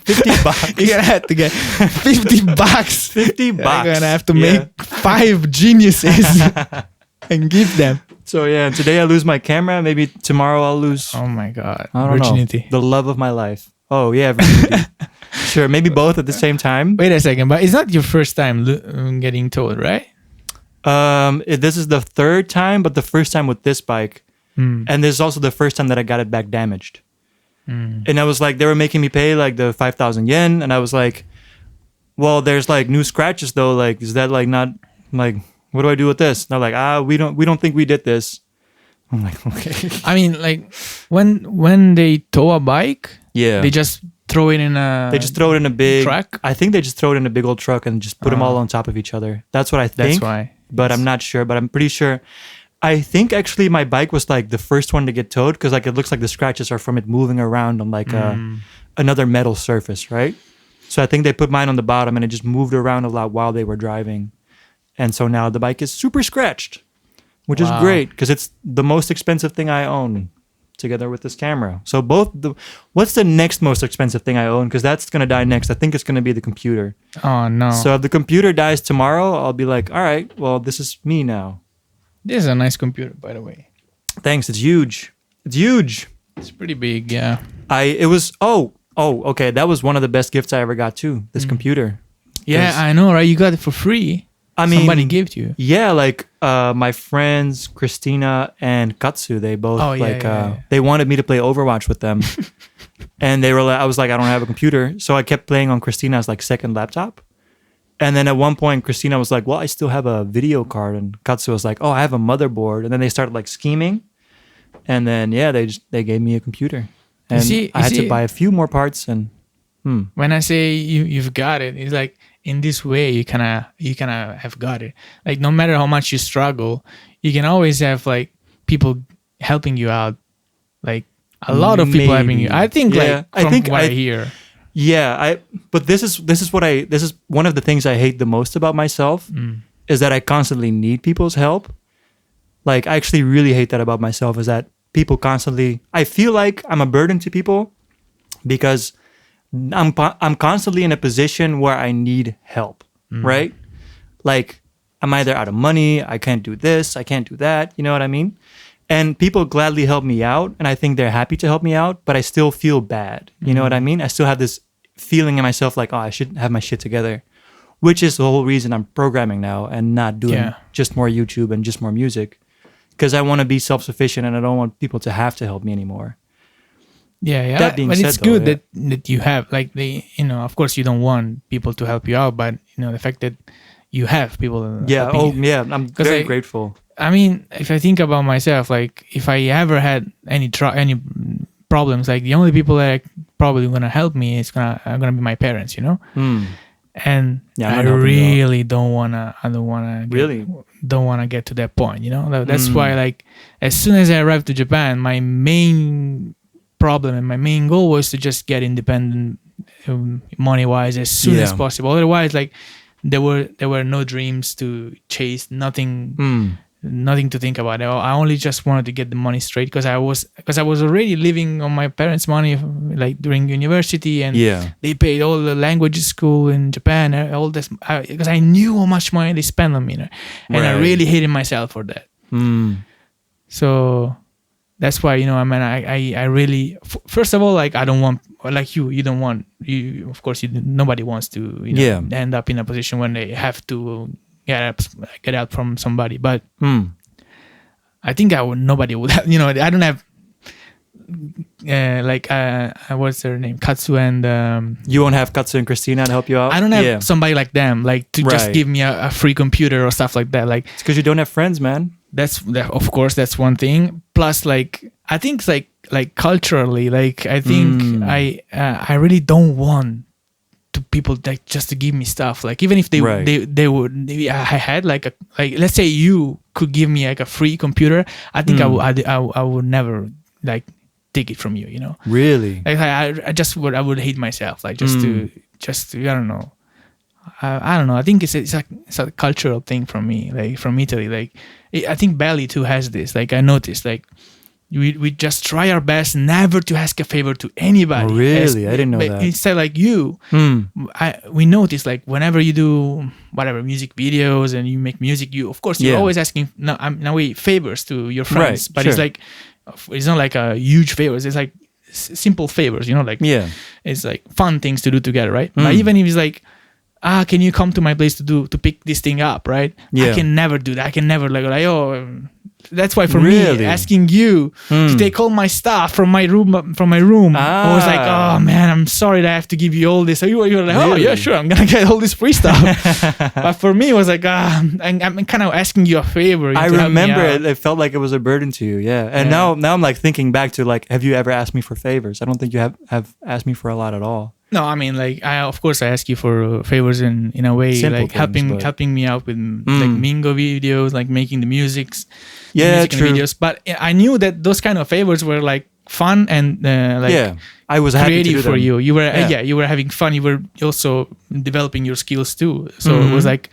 bucks. You're gonna have to get 50 bucks. 50 bucks. You're gonna have to make 5 geniuses and give them. So yeah, today I lose my camera. Maybe tomorrow I'll lose. Oh my God. I don't virginity. know. The love of my life. Oh yeah, virginity. Sure, maybe both at the same time. Wait a second, but it's not your first time getting towed, right? This is the third time, but the first time with this bike. And this is also the first time that I got it back damaged. And I was like, they were making me pay like the 5,000 yen. And I was like, well, there's like new scratches though. Like, is that like not like, what do I do with this? And they're like, we don't think we did this. I'm like, okay. I mean, like when they tow a bike, they just throw it in a... They just throw it in a big... truck? I think they just throw it in a big old truck and just put them all on top of each other. That's what I think. That's why. But I'm not sure, but I'm pretty sure. I think actually my bike was like the first one to get towed because like it looks like the scratches are from it moving around on like another metal surface, right? So I think they put mine on the bottom and it just moved around a lot while they were driving. And so now the bike is super scratched, which is great because it's the most expensive thing I own together with this camera. So what's the next most expensive thing I own? Because that's going to die next. I think it's going to be the computer. Oh, no. So if the computer dies tomorrow, I'll be like, all right, well, this is me now. This is a nice computer, by the way. Thanks. It's huge. It's huge. It's pretty big, yeah. Okay. That was one of the best gifts I ever got too, this computer. Yeah, I know, right? You got it for free. I mean, somebody gave it to you. Yeah, like my friends Christina and Katsu, they both they wanted me to play Overwatch with them, and they were. I was like, I don't have a computer, so I kept playing on Christina's like second laptop. And then at one point, Christina was like, "Well, I still have a video card," and Katsu was like, "Oh, I have a motherboard." And then they started like scheming, and then they gave me a computer, and I had to buy a few more parts. And when I say you've got it, it's like. In this way, you kind of have got it. Like no matter how much you struggle, you can always have like people helping you out. Like a lot of people helping you. I think what I hear. Yeah, but this is one of the things I hate the most about myself is that I constantly need people's help. Like I actually really hate that about myself is that people constantly. I feel like I'm a burden to people because. I'm constantly in a position where I need help, right? Like I'm either out of money, I can't do this, I can't do that, you know what I mean? And people gladly help me out, and I think they're happy to help me out, but I still feel bad, you know what I mean? I still have this feeling in myself like, oh, I should have my shit together, which is the whole reason I'm programming now and not doing just more YouTube and just more music, because I want to be self-sufficient and I don't want people to have to help me anymore. Yeah. That being but said, it's good that you have like of course you don't want people to help you out, but the fact that you have people. I'm very grateful. I mean, if I think about myself, like if I ever had any problems, like the only people that are probably gonna help me are gonna be my parents, And I really don't wanna get to that point, That's why like as soon as I arrived to Japan, my main problem and my main goal was to just get independent money wise as soon as possible. Otherwise, like there were no dreams to chase, nothing nothing to think about. I only just wanted to get the money straight because I was already living on my parents' money, like during university, and they paid all the language school in Japan, all this, because I knew how much money they spent on me, and I really hated myself for that. So that's why, I really, first of all, like, I don't want, like you don't want, of course, nobody wants to end up in a position when they have to get out from somebody. But I think nobody would have, I don't have, what's their name? Katsu and... you won't have Katsu and Christina to help you out? I don't have somebody like them, like, to just give me a free computer or stuff like that. Like, it's because you don't have friends, man. Of course, that's one thing. Plus, like, I think it's like culturally, like, I think I really don't want people like just to give me stuff. Like, even if they would, I had like let's say you could give me like a free computer, I think I would never like take it from you. Really? Like, I would hate myself. Like, just to I don't know. I don't know. I think it's a cultural thing from me, like from Italy. Like, I think Bali too has this. Like, I noticed, like, we just try our best never to ask a favor to anybody. Oh, really? I didn't know that. Instead, like you, we notice, like, whenever you do whatever music videos and you make music, you're always asking in a way favors to your friends. But it's like, it's not like a huge favors. It's like simple favors. Like, it's like fun things to do together, right? But even if it's like, can you come to my place to pick this thing up, right? I can never do that. I can never like that's why for me, asking you to take all my stuff from my room, I was like, oh man, I'm sorry that I have to give you all this. So you were like, oh yeah, sure, I'm gonna get all this free stuff. But for me, it was like, I'm kind of asking you a favor. I remember it felt like it was a burden to you, and now I'm like thinking back to like, have you ever asked me for favors? I don't think you have asked me for a lot at all. No, I mean, like, of course I ask you for favors in a way, simple like things, helping me out with like Mingo videos, like making the music true. And videos. But I knew that those kind of favors were like fun and I was happy creative to do for them. you. You were you were having fun. You were also developing your skills too. So it was like,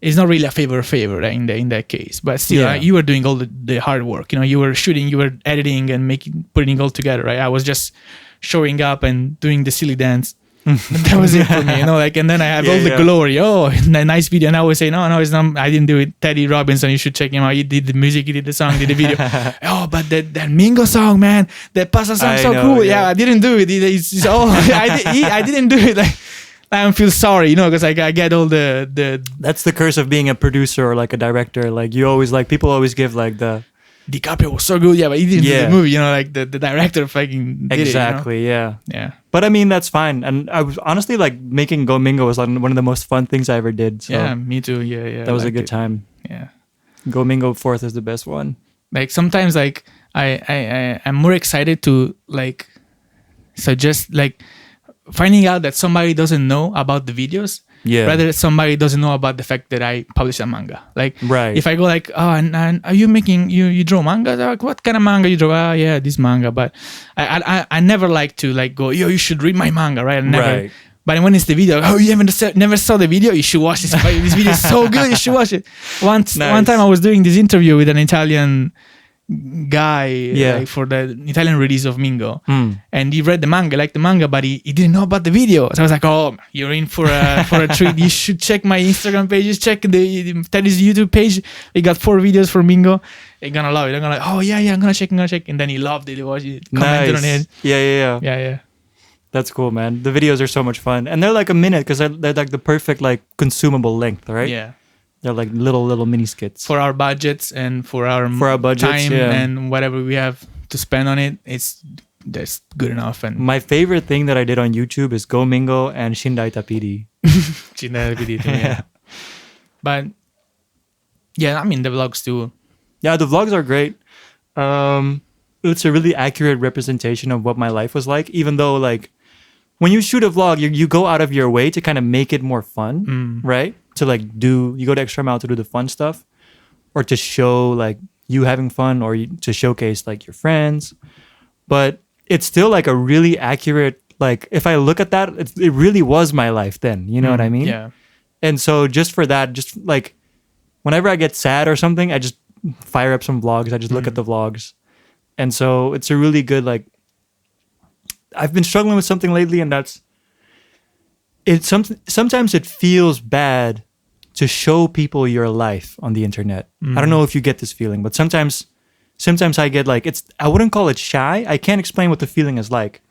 it's not really a favor in that case, but still, you were doing all the hard work. You were shooting, you were editing and putting it all together. Right? I was just showing up and doing the silly dance. That was it for me, like, and then I have all the glory. Oh, nice video. And I always say, no, it's not. I didn't do it. Teddy Robinson, you should check him out. He did the music, he did the song, did the video. Oh, but that Mingo song, man, that Pasta song, so cool. Yeah, I didn't do it. I didn't do it. Like, I don't feel sorry, because like I get all the. That's the curse of being a producer or like a director. Like, you always like, people always give like the. DiCaprio was so good, but he didn't do the movie, like the director fucking did exactly, it, yeah. But I mean, that's fine. And I was honestly like, making Go Mingo was like one of the most fun things I ever did. So yeah, me too. Yeah. That was a good time. Yeah. Go Mingo 4th is the best one. Like, sometimes, like, I'm more excited to like suggest, like, finding out that somebody doesn't know about the videos. Yeah. Rather than somebody doesn't know about the fact that I publish a manga. Like, if I go like, oh, and are you making, you draw manga? Like, what kind of manga you draw? Oh, yeah, this manga. But I never like to like go, yo, you should read my manga, right? Never. But when it's the video, oh, you never saw the video? You should watch this. This video is so good. You should watch it. One time I was doing this interview with an Italian guy like, for the Italian release of Mingo, and he read the manga, liked the manga, but he didn't know about the video. So I was like, oh, you're in for a treat. You should check my Instagram pages, check the Teddy's YouTube page. He got 4 videos for Mingo. You're gonna love it. I'm gonna like, oh yeah, I'm gonna check. And then he loved it. He watched it, commented on it. Yeah. That's cool, man. The videos are so much fun, and they're like a minute because they're like the perfect like consumable length, right? Yeah. They're like little mini skits for our budgets and for our budgets, time and whatever we have to spend on it. That's good enough. And my favorite thing that I did on YouTube is Go Mingo and Shindai Tapidi. Shindai Tapidi, yeah. But yeah, I mean the vlogs too. Yeah, the vlogs are great. It's a really accurate representation of what my life was like. Even though like when you shoot a vlog, you go out of your way to kind of make it more fun, right? To like you go the extra mile to do the fun stuff, or to show like you having fun, or to showcase like your friends. But it's still like a really accurate, like if I look at that, it really was my life then. You know what I mean? Yeah. And so just for that, just like whenever I get sad or something, I just fire up some vlogs. I just look at the vlogs. And so it's a really good, like, I've been struggling with something lately, and that's, sometimes it feels bad to show people your life on the internet. I don't know if you get this feeling, but sometimes I get like, I wouldn't call it shy. I can't explain what the feeling is like.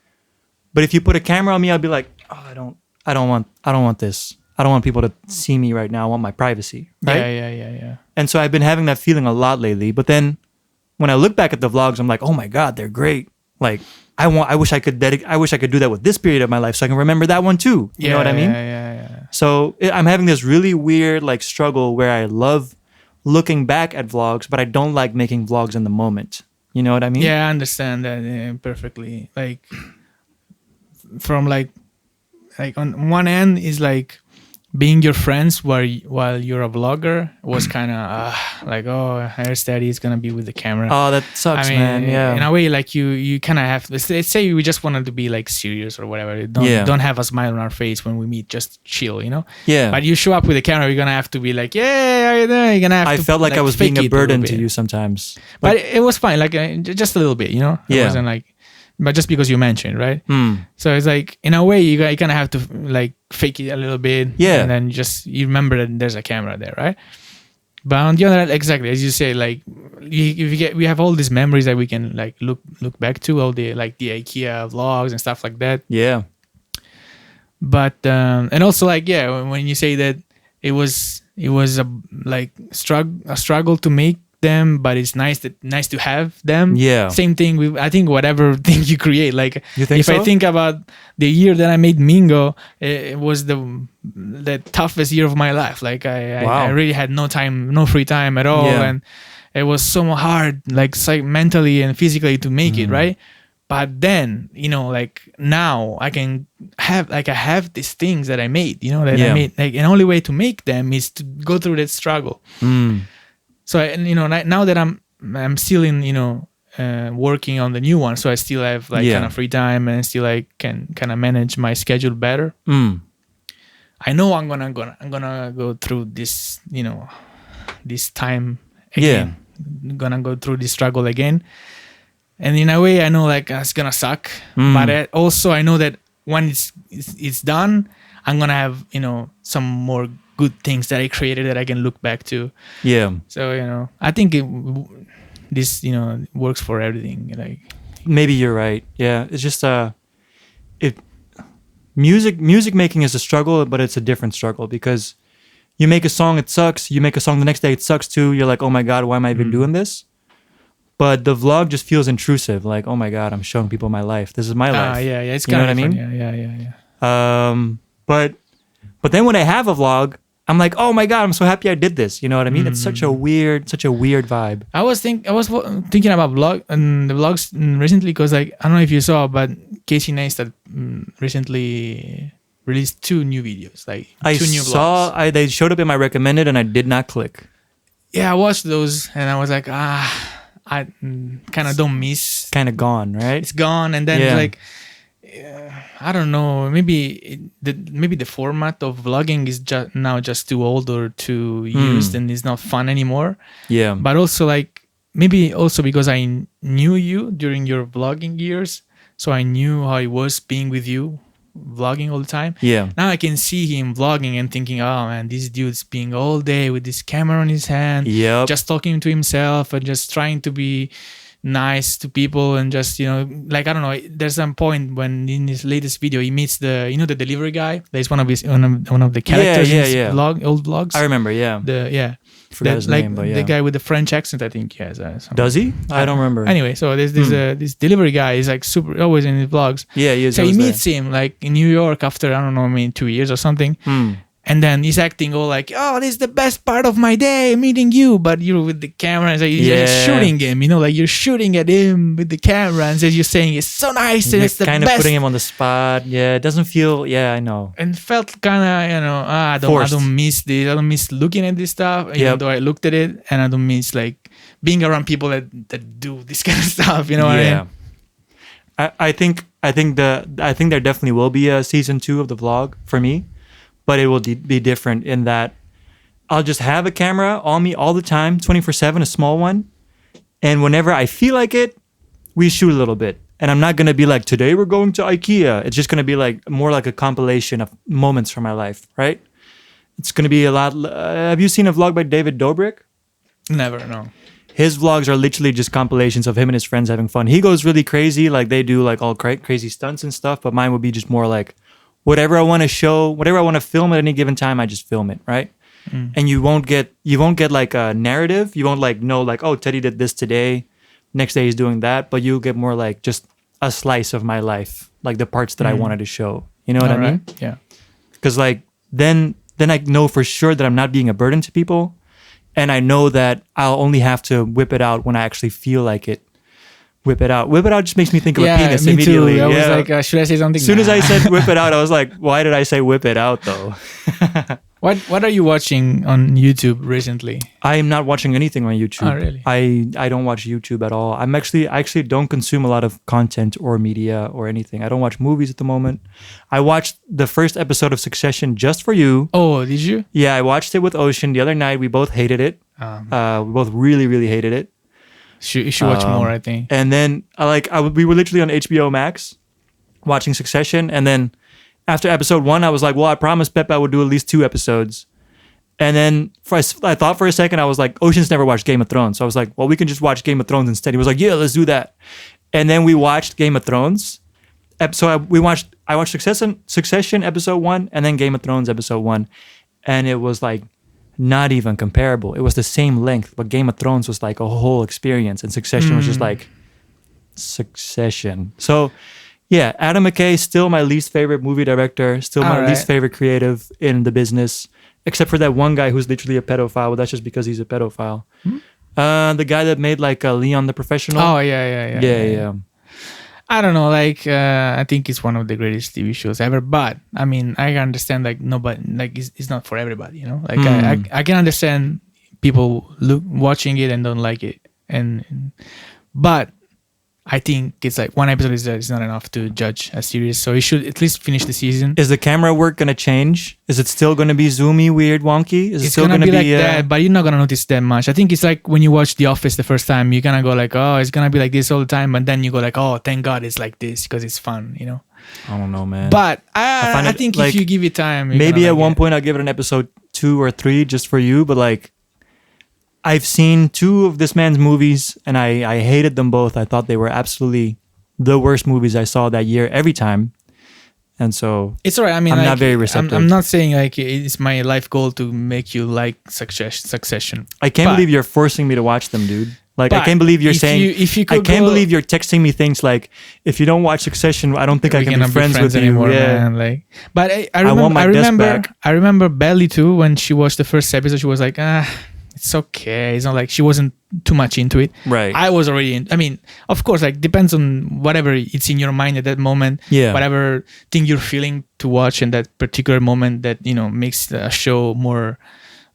But if you put a camera on me, I'll be like, oh, I don't want this. I don't want people to see me right now. I want my privacy. Right? Yeah. And so I've been having that feeling a lot lately. But then when I look back at the vlogs, I'm like, oh my God, they're great. Like, I wish I could do that with this period of my life so I can remember that one too. You know what I mean? Yeah. So I'm having this really weird like struggle where I love looking back at vlogs, but I don't like making vlogs in the moment. You know what I mean? Yeah, I understand that perfectly. Like, from like on one end is like being your friends while you're a vlogger was kind of like, oh, Steady is gonna be with the camera. Oh, that sucks, man. Yeah. In a way, like you kind of have. Let's say we just wanted to be like serious or whatever. Don't have a smile on our face when we meet. Just chill, you know. Yeah. But you show up with the camera, you're gonna have to be like, yeah, how are you doing? You're gonna have. I felt like I was being a burden to you sometimes. But it was fine, like just a little bit, you know. It wasn't like. But just because you mentioned, right? So it's like, in a way, you kind of have to like fake it a little bit. Yeah. And then you remember that there's a camera there, right? But on the other hand, exactly, as you say, like we have all these memories that we can like look back to, all the like the IKEA vlogs and stuff like that. Yeah. But and also like, yeah, when you say that it was a like a struggle to make them, but it's nice to have them. Yeah. Same thing. I think whatever thing you create, like if so? I think about the year that I made Mingo, it was the toughest year of my life. Like I really had no free time at all, and it was so hard, like mentally and physically to make it right. But then, you know, like now I can have I have these things that I made, you know, that I made. Like, the only way to make them is to go through that struggle. So, and you know, now that I'm still in, you know, working on the new one, so I still have like kind of free time and still like can kind of manage my schedule better. I know I'm gonna go through this, you know, this time again. I'm gonna go through this struggle again, and in a way, I know like it's gonna suck, but also I know that when it's done, I'm gonna have, you know, some more good things that I created that I can look back to. Yeah. So, you know, I think this, you know, works for everything. Like, maybe you're right. Yeah. It's just music making is a struggle, but it's a different struggle because you make a song, it sucks. You make a song the next day, it sucks too. You're like, oh my God, why am I even doing this? But the vlog just feels intrusive. Like, oh my God, I'm showing people my life. This is my life. Yeah. It's you know kind what of I mean? Yeah. But then when I have a vlog, I'm like, oh my God, I'm so happy I did this. You know what I mean? It's such a weird vibe. I was thinking about the vlogs recently because, like, I don't know if you saw, but Casey Neistat recently released 2 new videos, like two new vlogs. They showed up in my recommended and I did not click. Yeah, I watched those and I was like, I kind of don't miss. Kind of gone, right? It's gone, and then like. I don't know. Maybe the format of vlogging is just too old or too used, and it's not fun anymore. Yeah. But also like maybe also because I knew you during your vlogging years, so I knew how it was being with you, vlogging all the time. Yeah. Now I can see him vlogging and thinking, oh man, this dude's being all day with this camera in his hand, just talking to himself and just trying to be nice to people and just, you know, like, I don't know, there's some point when in his latest video he meets the delivery guy that is one of the characters in his old vlogs. I remember. Forgot his name, but the guy with the French accent, I think he has does he? I don't remember. Anyway, so there's this delivery guy is like super always in his vlogs. So he meets him like in New York after, I don't know, 2 years or something. And then he's acting all like, oh, this is the best part of my day, meeting you. But you're with the camera, and so you're shooting him, you know, like you're shooting at him with the camera, and so you're saying it's so nice, and it's the kind best. Of putting him on the spot. Yeah, it doesn't feel. Yeah, I know. And felt kind of, you know, I don't miss this. I don't miss looking at this stuff, even though I looked at it, and I don't miss like being around people that do this kind of stuff. You know what I mean? I think there definitely will be a season 2 of the vlog for me. But it will be different in that I'll just have a camera on me all the time, 24/7, a small one. And whenever I feel like it, we shoot a little bit. And I'm not going to be like, today we're going to IKEA. It's just going to be like more like a compilation of moments from my life, right? It's going to be a lot. Have you seen a vlog by David Dobrik? Never, no. His vlogs are literally just compilations of him and his friends having fun. He goes really crazy. Like they do like all crazy stunts and stuff. But mine would be just more like whatever I want to show, whatever I want to film at any given time, I just film it, right? And you won't get like a narrative. You won't like know like, oh, Teddy did this today. Next day he's doing that. But you'll get more like just a slice of my life, like the parts that I wanted to show. You know what I mean? Yeah. Because like then I know for sure that I'm not being a burden to people. And I know that I'll only have to whip it out when I actually feel like it. Whip it out. Whip it out just makes me think of a penis me immediately. Too. I was like, should I say something? As soon as I said whip it out, I was like, why did I say whip it out though? What are you watching on YouTube recently? I am not watching anything on YouTube. Oh, really? I don't watch YouTube at all. I actually don't consume a lot of content or media or anything. I don't watch movies at the moment. I watched the first episode of Succession just for you. Oh, did you? Yeah, I watched it with Ocean the other night. We both hated it. We both really, really hated it. You should watch more, I think. And then we were literally on HBO Max watching Succession, and then after episode 1, I was like, well, I promised Peppe I would do at least 2 episodes. And then I thought for a second, I was like, Ocean's never watched Game of Thrones. So I was like, well, we can just watch Game of Thrones instead. He was like, yeah, let's do that. And then we watched Game of Thrones. I watched Succession episode 1 and then Game of Thrones episode 1. And it was like not even comparable. It was the same length, but Game of Thrones was like a whole experience. And Succession was just like Succession. So yeah, Adam McKay, still my least favorite movie director, still my least favorite creative in the business, except for that one guy who's literally a pedophile, but that's just because he's a pedophile. The guy that made like Leon the Professional. Oh, yeah. I don't know, like, I think it's one of the greatest TV shows ever, but I mean, I understand like nobody, like it's not for everybody, you know? Like I can understand people watching it and don't like it. But I think it's like one episode is not enough to judge a series, so you should at least finish the season. Is the camera work gonna change? Is it still gonna be zoomy, weird, wonky? Is it still gonna be like that? But you're not gonna notice that much. I think it's like when you watch The Office the first time, you're gonna go like, oh, it's gonna be like this all the time, and then you go like, oh, thank God it's like this because it's fun, you know. I don't know, man. But I think if you give it time, maybe at one point I'll give it an episode 2 or 3 just for you, but like, I've seen 2 of this man's movies and I hated them both. I thought they were absolutely the worst movies I saw that year every time. And so it's all right. I mean, I'm not very receptive. I'm not saying like it's my life goal to make you like Succession. I can't believe you're forcing me to watch them, dude. Like, I can't believe you're saying, I can't believe you're texting me things like, if you don't watch Succession, I don't think I can be friends with anymore, you. Yeah. Man. Like, but I remember Belly too, when she watched the first episode, she was like, it's okay. It's not like she wasn't too much into it. Right. I was already in. I mean, of course, like depends on whatever it's in your mind at that moment. Yeah. Whatever thing you're feeling to watch in that particular moment that, you know, makes the show more,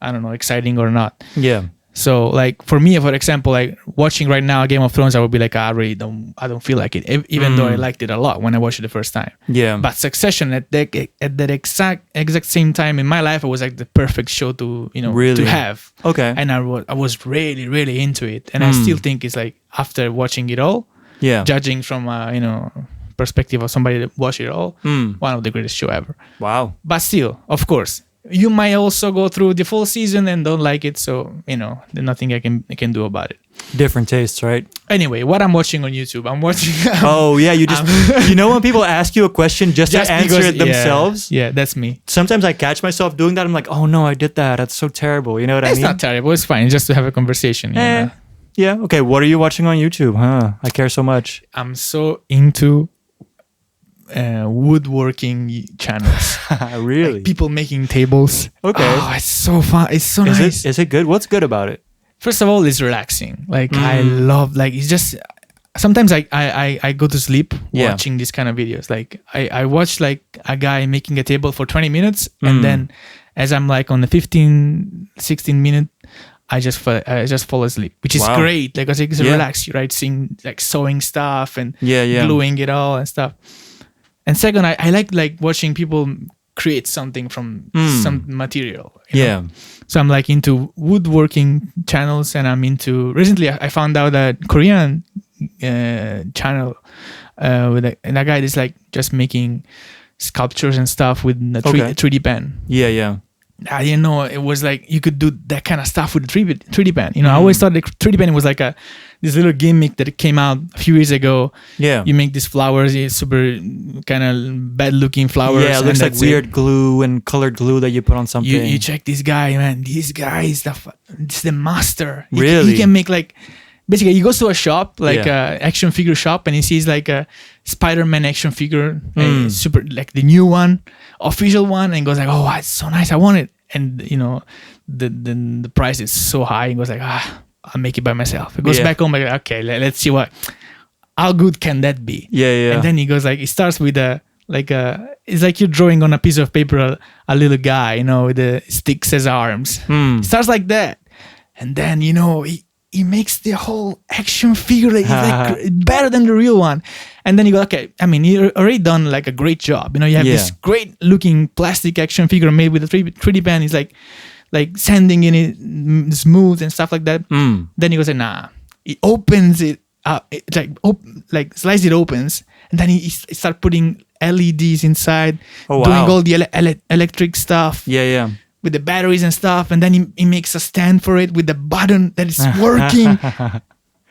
I don't know, exciting or not. Yeah. So like for me, for example, like watching right now Game of Thrones, I would be like, I don't feel like it, even though I liked it a lot when I watched it the first time. Yeah. But Succession at that exact same time in my life, it was like the perfect show to, you know, to have. Okay. And I was really, really into it, and I still think it's like after watching it all, judging from you know, perspective of somebody that watched it all, one of the greatest show ever. Wow. But still, of course, you might also go through the full season and don't like it, so you know there's nothing I can do about it. Different tastes, right? Anyway, what I'm watching on YouTube, I'm watching. Oh yeah, you just you know when people ask you a question just to answer it themselves. Yeah, that's me. Sometimes I catch myself doing that. I'm like, oh no, I did that. That's so terrible. You know what I mean? It's not terrible. It's fine. It's just to have a conversation. You know? Yeah. Okay. What are you watching on YouTube? Huh? I care so much. I'm so into woodworking channels. Really? Like people making tables. Okay. Oh, it's so fun. It's so nice. Is it good? What's good about it? First of all, it's relaxing. Like I love, like it's just, sometimes I go to sleep watching these kind of videos. Like I watch like a guy making a table for 20 minutes and then as I'm like on the 16 minute, I just fall asleep, which is great. Like, it's relax you, right? Seeing like sewing stuff and gluing it all and stuff. And second, I like watching people create something from some material. Yeah. So I'm like into woodworking channels, and I'm into recently I found out that Korean channel with a guy that's like just making sculptures and stuff with a 3D pen. Yeah. I didn't know it was like you could do that kind of stuff with a 3D pen. You know, I always thought the 3D pen was like this little gimmick that came out a few years ago. Yeah. You make these flowers, it's super kind of bad looking flowers. Yeah, it looks like weird glue and colored glue that you put on something. You check this guy, man. This guy is the master. Really? He can make like, basically he goes to a shop, like a action figure shop, and he sees like a Spider-Man action figure, super like the new one, official one, and goes like, oh, it's so nice, I want it. And you know, the price is so high, and goes like, I'll make it by myself. He goes back home like, okay, let's see how good can that be? Yeah. And then he goes like, it starts with it's like you're drawing on a piece of paper a little guy, you know, with the sticks as arms. It starts like that, and then you know he makes the whole action figure like better than the real one. And then you go, okay, I mean, you already done like a great job. You know, you have this great looking plastic action figure made with a 3D pen. It's like sanding in it smooth and stuff like that. Then he goes, nah. He opens it up, like slice it opens, and then he start putting LEDs inside, doing all the electric stuff. Yeah. With the batteries and stuff, and then he makes a stand for it with the button that is working,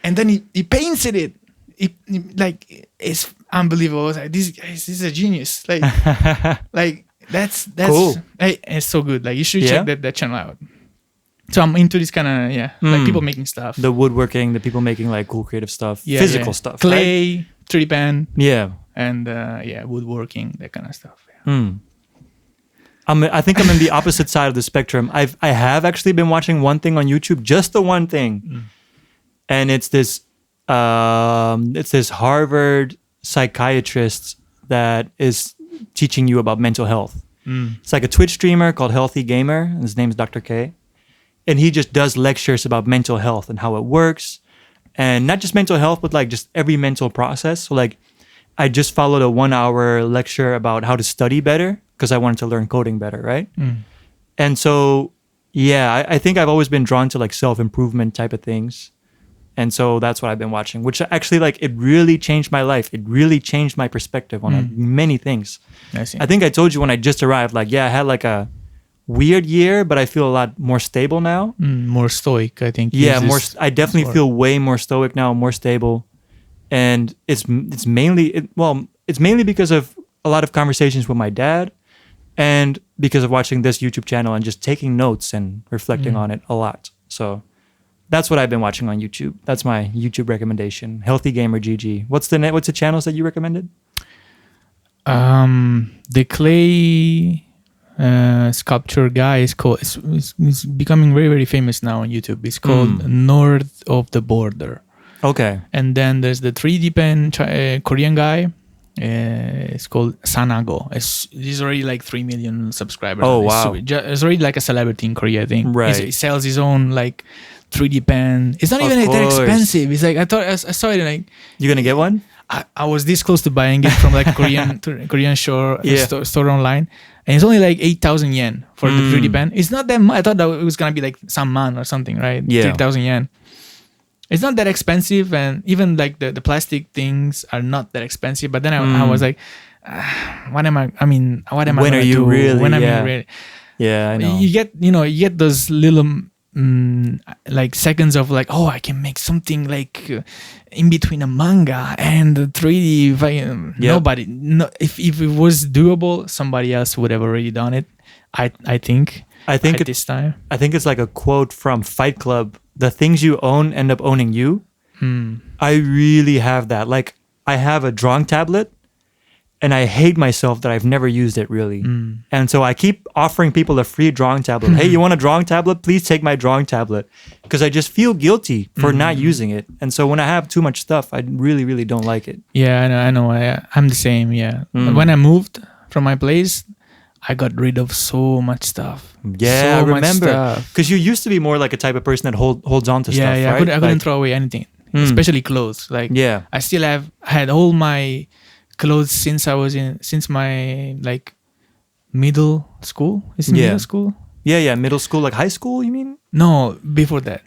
and then he paints it. It's unbelievable. Like, this guy is a genius. Like that's cool. It's so good. Like you should check that channel out. So I'm into this kind of like people making stuff, the woodworking, the people making like cool creative stuff, physical stuff, clay, right? 3D pen, and woodworking, that kind of stuff. I think I'm in the opposite side of the spectrum. I have actually been watching one thing on YouTube, just the one thing, and it's this Harvard psychiatrist that is teaching you about mental health. It's like a Twitch streamer called Healthy Gamer. And his name's Dr. K, and he just does lectures about mental health and how it works, and not just mental health, but like just every mental process. So like, I just followed a 1-hour lecture about how to study better, because I wanted to learn coding better, right? And so, I think I've always been drawn to like self-improvement type of things. And so that's what I've been watching, which actually like, it really changed my life. It really changed my perspective on many things. I see. I think I told you when I just arrived, like, I had like a weird year, but I feel a lot more stable now. More stoic, I think. Yeah, I definitely feel way more stoic now, more stable. And it's mainly because of a lot of conversations with my dad, and because of watching this YouTube channel and just taking notes and reflecting on it a lot. So that's what I've been watching on YouTube. That's my YouTube recommendation. Healthy Gamer GG. What's the channels that you recommended? The clay sculpture guy is called. It's becoming very, very famous now on YouTube. It's called North of the Border. Okay. And then there's the 3D pen Korean guy. It's called Sanago. He's already like 3 million subscribers. Oh wow! It's already like a celebrity in Korea, I think. Right. He sells his own like 3D pen. It's not even like that expensive. It's like I saw it like. You gonna get one? I was this close to buying it from like a Korean store online, and it's only like 8,000 yen for the 3D pen. It's not that much. I thought that it was gonna be like some man or something, right? Yeah. 3,000 yen. It's not that expensive, and even like the plastic things are not that expensive. But then I was like, what am I? I mean, what am I? When are you really? When am I really? Yeah, I know. You get those little like seconds of like, oh, I can make something like in between a manga and the 3D. If it was doable, somebody else would have already done it. I think at this time. I think it's like a quote from Fight Club. The things you own end up owning you. I really have that. Like, I have a drawing tablet, and I hate myself that I've never used it really. And so I keep offering people a free drawing tablet. Hey, you want a drawing tablet? Please take my drawing tablet. Because I just feel guilty for not using it. And so when I have too much stuff, I really, really don't like it. Yeah, I know. I'm the same, yeah. When I moved from my place, I got rid of so much stuff. Yeah, I remember. Because you used to be more like a type of person that holds on to stuff, right? I couldn't throw away anything, especially clothes. Like, I still had all my clothes since my like middle school. Is it middle school? Yeah, middle school, like high school, you mean? No, before that.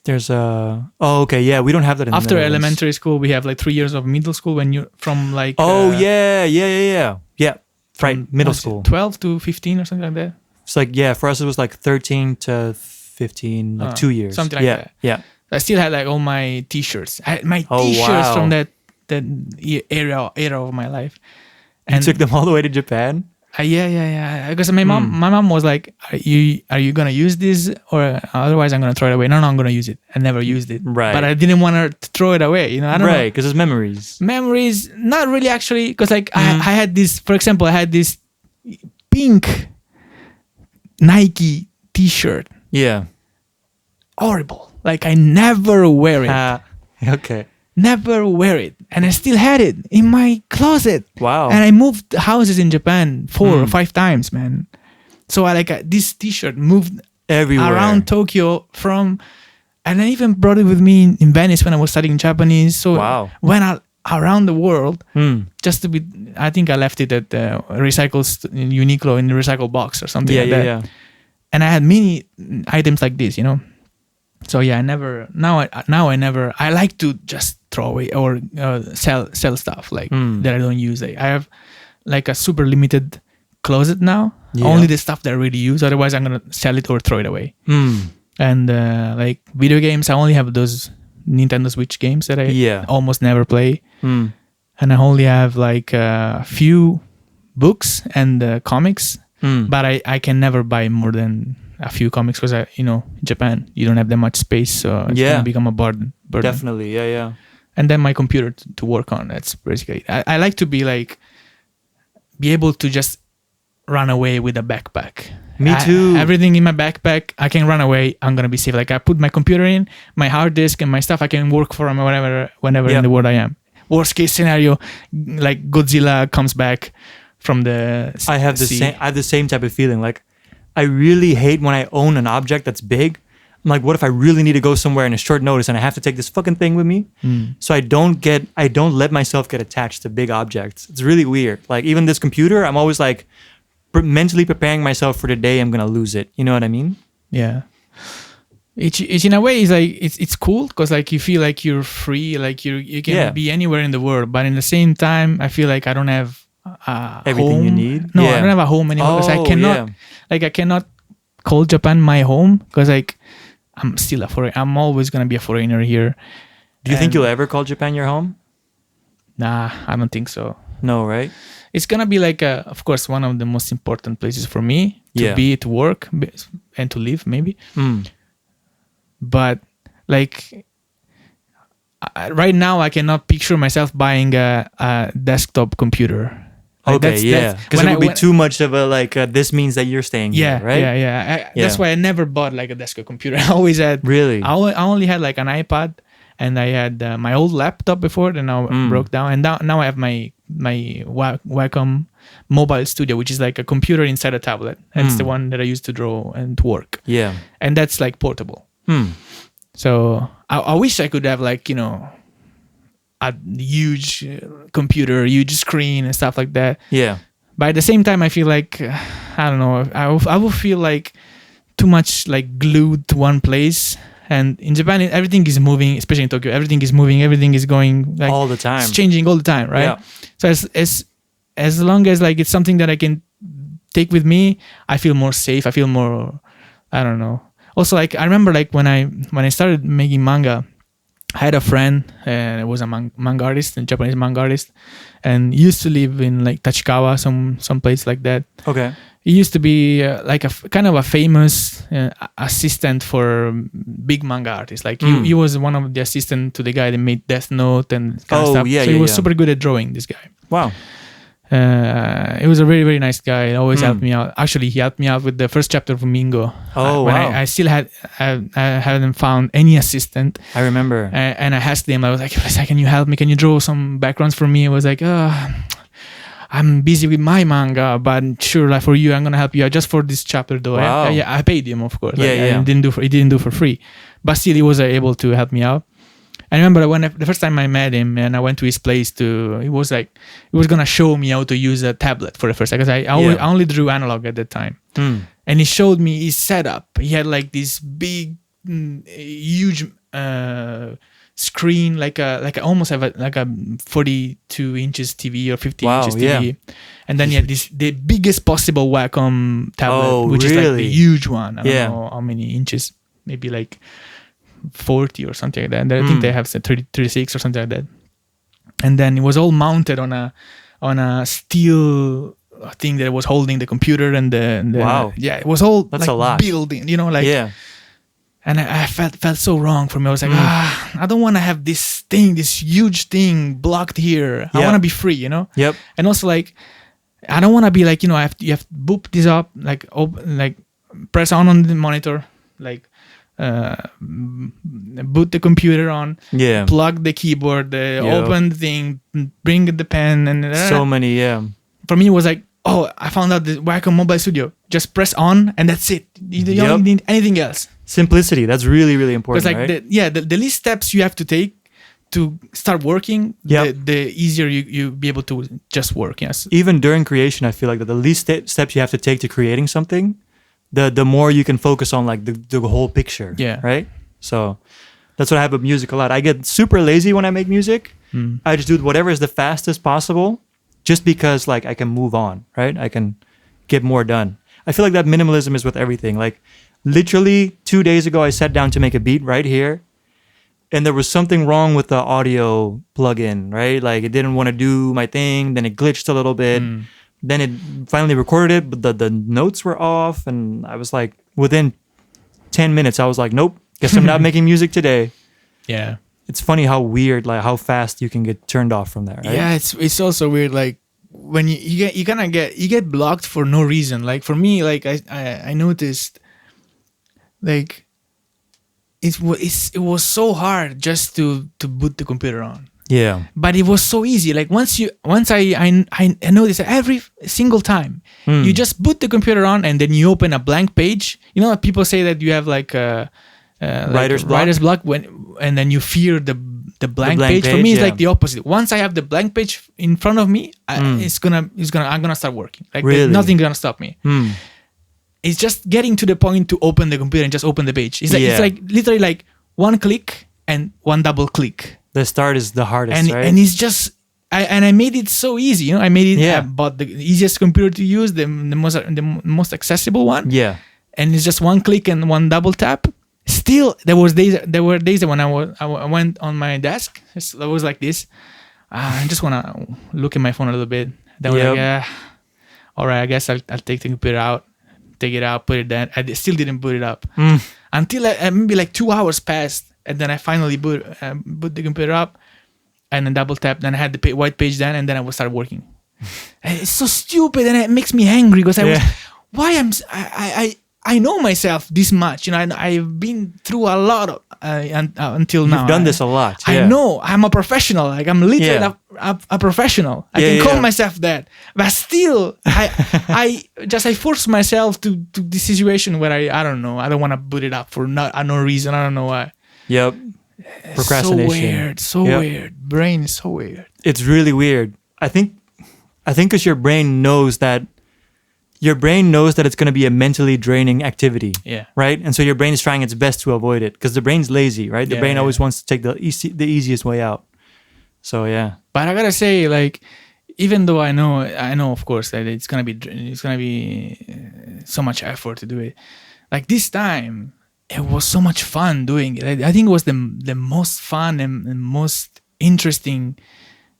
There's okay, yeah, we don't have that in After the Netherlands. elementary school, we have like 3 years of middle school when you're from like... Yeah. Right, middle school. 12 to 15 or something like that. It's like, yeah, for us it was like 13 to 15, like 2 years. Something like that. Yeah. I still had like all my t-shirts. I had my t-shirts from that era of my life. And you took them all the way to Japan? Yeah. Because my mom was like, "Are you gonna use this, or otherwise I'm gonna throw it away?" No, I'm gonna use it. I never used it. Right. But I didn't want her to throw it away. I don't know. Right, because it's memories. Memories, not really actually. Because like I had this, for example, I had this pink Nike T-shirt. Yeah. Horrible. Like I never wear it. Okay. Never wear it, and I still had it in my closet. Wow! And I moved houses in Japan 4 or 5 times, man. So I like this T-shirt moved everywhere around Tokyo and I even brought it with me in Venice when I was studying Japanese. So went out around the world just to be. I think I left it at the Uniqlo in the recycle box or something like that. Yeah. And I had many items like this, So yeah, I never. I like to just throw away or sell stuff like that I don't use. I have like a super limited closet now. Yeah. Only the stuff that I really use. Otherwise, I'm gonna sell it or throw it away. And like video games, I only have those Nintendo Switch games that I almost never play. And I only have like a few books and comics. But I can never buy more than a few comics because Japan, you don't have that much space, so it's gonna become a burden. Definitely, yeah. And then my computer to work on. That's basically. I like to be able to just run away with a backpack. Me too. Everything in my backpack, I can run away. I'm gonna be safe. Like I put my computer in, my hard disk, and my stuff. I can work from whenever in the world I am. Worst case scenario, like Godzilla comes back from the. I have the same type of feeling. Like, I really hate when I own an object that's big. I'm like, what if I really need to go somewhere in a short notice and I have to take this fucking thing with me? So I don't let myself get attached to big objects. It's really weird. Like even this computer, I'm always like mentally preparing myself for the day I'm gonna lose it. You know what I mean? Yeah. It's in a way, it's like it's cool because like you feel like you're free, like you can be anywhere in the world. But in the same time, I feel like I don't have everything home. you need. No, I don't have a home anymore because I cannot call Japan my home because like I'm still a foreigner. I'm always gonna be a foreigner here. Do you think you'll ever call Japan your home? Nah, I don't think so. No, right? It's gonna be like of course one of the most important places for me to be, to work and to live maybe. But like right now I cannot picture myself buying a desktop computer. Like Okay, because it would be too much of a like. This means that you're staying here, right? Yeah. That's why I never bought like a desktop computer. I always had. Really? I only had like an iPad, and I had my old laptop before. Then now broke down, and now I have my Wacom Mobile Studio, which is like a computer inside a tablet. And it's the one that I use to draw and to work. Yeah. And that's like portable. So I wish I could have like a huge computer, huge screen and stuff like that. Yeah. But at the same time, I feel like, I don't know, I will feel like too much like glued to one place. And in Japan, everything is moving, especially in Tokyo, everything is moving, everything is going like all the time. It's changing all the time, right? Yeah. So as long as like it's something that I can take with me, I feel more safe. I feel more, I don't know. Also, like I remember like when I started making manga, I had a friend and it was a manga artist, a Japanese manga artist, and he used to live in like Tachikawa, some place like that. Okay. He used to be like a kind of a famous assistant for big manga artists. Like he was one of the assistant to the guy that made Death Note and kind of stuff. So he was super good at drawing, this guy. Wow. He was a very, very nice guy. He always helped me out. Actually, he helped me out with the first chapter of Mingo. Oh, when wow. I still I hadn't found any assistant. I remember. And I asked him, I was like, can you help me? Can you draw some backgrounds for me? I was like, I'm busy with my manga, but sure, like for you, I'm going to help you out just for this chapter though. Wow. I paid him, of course. Yeah, He didn't do for free. But still, he was able to help me out. I remember the first time I met him and I went to his place he was gonna show me how to use a tablet for the first time, because I only drew analog at that time. And he showed me his setup. He had like this big, huge screen, like almost have like a 42 inches TV or 50 inches TV. And then he had the biggest possible Wacom tablet, which is like the huge one. I don't know how many inches, maybe like 40 or something like that. And I think they have 36 or something like that. And then it was all mounted on a steel thing that was holding the computer and the it was all that's like a lot. Building, and I felt so wrong for me. I was like, I don't want to have this huge thing blocked here. I want to be free, Yep. And also like, I don't want to be like, you have to boop this up, like press on the monitor, like boot the computer on, plug the keyboard, open the thing, bring the pen, and so many. For me, it was like, I found out the Wacom Mobile Studio. Just press on, and that's it. You don't need anything else. Simplicity. That's really, really important. Because like right? the least steps you have to take to start working, the easier you be able to just work. Yes. Even during creation, I feel like that the least steps you have to take to creating something, the more you can focus on like the whole picture. Yeah. Right. So that's what I have with music a lot. I get super lazy when I make music. I just do whatever is the fastest possible, just because like I can move on. Right. I can get more done. I feel like that minimalism is with everything. Like literally 2 days ago, I sat down to make a beat right here. And there was something wrong with the audio plugin, right? Like it didn't want to do my thing. Then it glitched a little bit. Then it finally recorded it, but the notes were off. And I was like, within 10 minutes, I was like, nope, guess I'm not making music today. Yeah. It's funny how weird, like how fast you can get turned off from there, right? Yeah, it's also weird. Like when you get blocked for no reason. Like for me, like I noticed, like it was so hard just to boot the computer on. Yeah. But it was so easy. Like once I noticed that every single time you just boot the computer on and then you open a blank page. You know, people say that you have like a writer's block and then you fear the blank page. For me, it's like the opposite. Once I have the blank page in front of me, I'm gonna start working. Like nothing's gonna stop me. It's just getting to the point to open the computer and just open the page. It's like literally like one click and one double click. The start is the hardest, right? And it's just I made it so easy. You know, I made it. I bought the easiest computer to use, the most accessible one. Yeah. And it's just one click and one double tap. Still, there were days when I went on my desk. It was like this. I just wanna look at my phone a little bit. Then we're like, all right, I guess I'll take the computer out. Take it out, put it down. I still didn't boot it up until maybe like 2 hours passed, and then I finally boot the computer up, and then double tap. Then I had the white page then, and then I would start working. And it's so stupid, and it makes me angry because I know myself this much. You know, I've been through a lot of, until now. You've done this a lot. I know I'm a professional. Like I'm literally a professional. I can call myself that, but still, I force myself to this situation where I don't know. I don't want to boot it up for no reason. I don't know why. Yep. Procrastination. So weird. Brain is so weird. It's really weird. I think because your brain knows that it's going to be a mentally draining activity. Yeah. Right? And so your brain is trying its best to avoid it because the brain's lazy, right? The brain always wants to take the easiest way out. So, yeah. But I got to say, like, even though I know, of course, that it's going to be so much effort to do it. Like this time, it was so much fun doing it. I think it was the most fun and most interesting.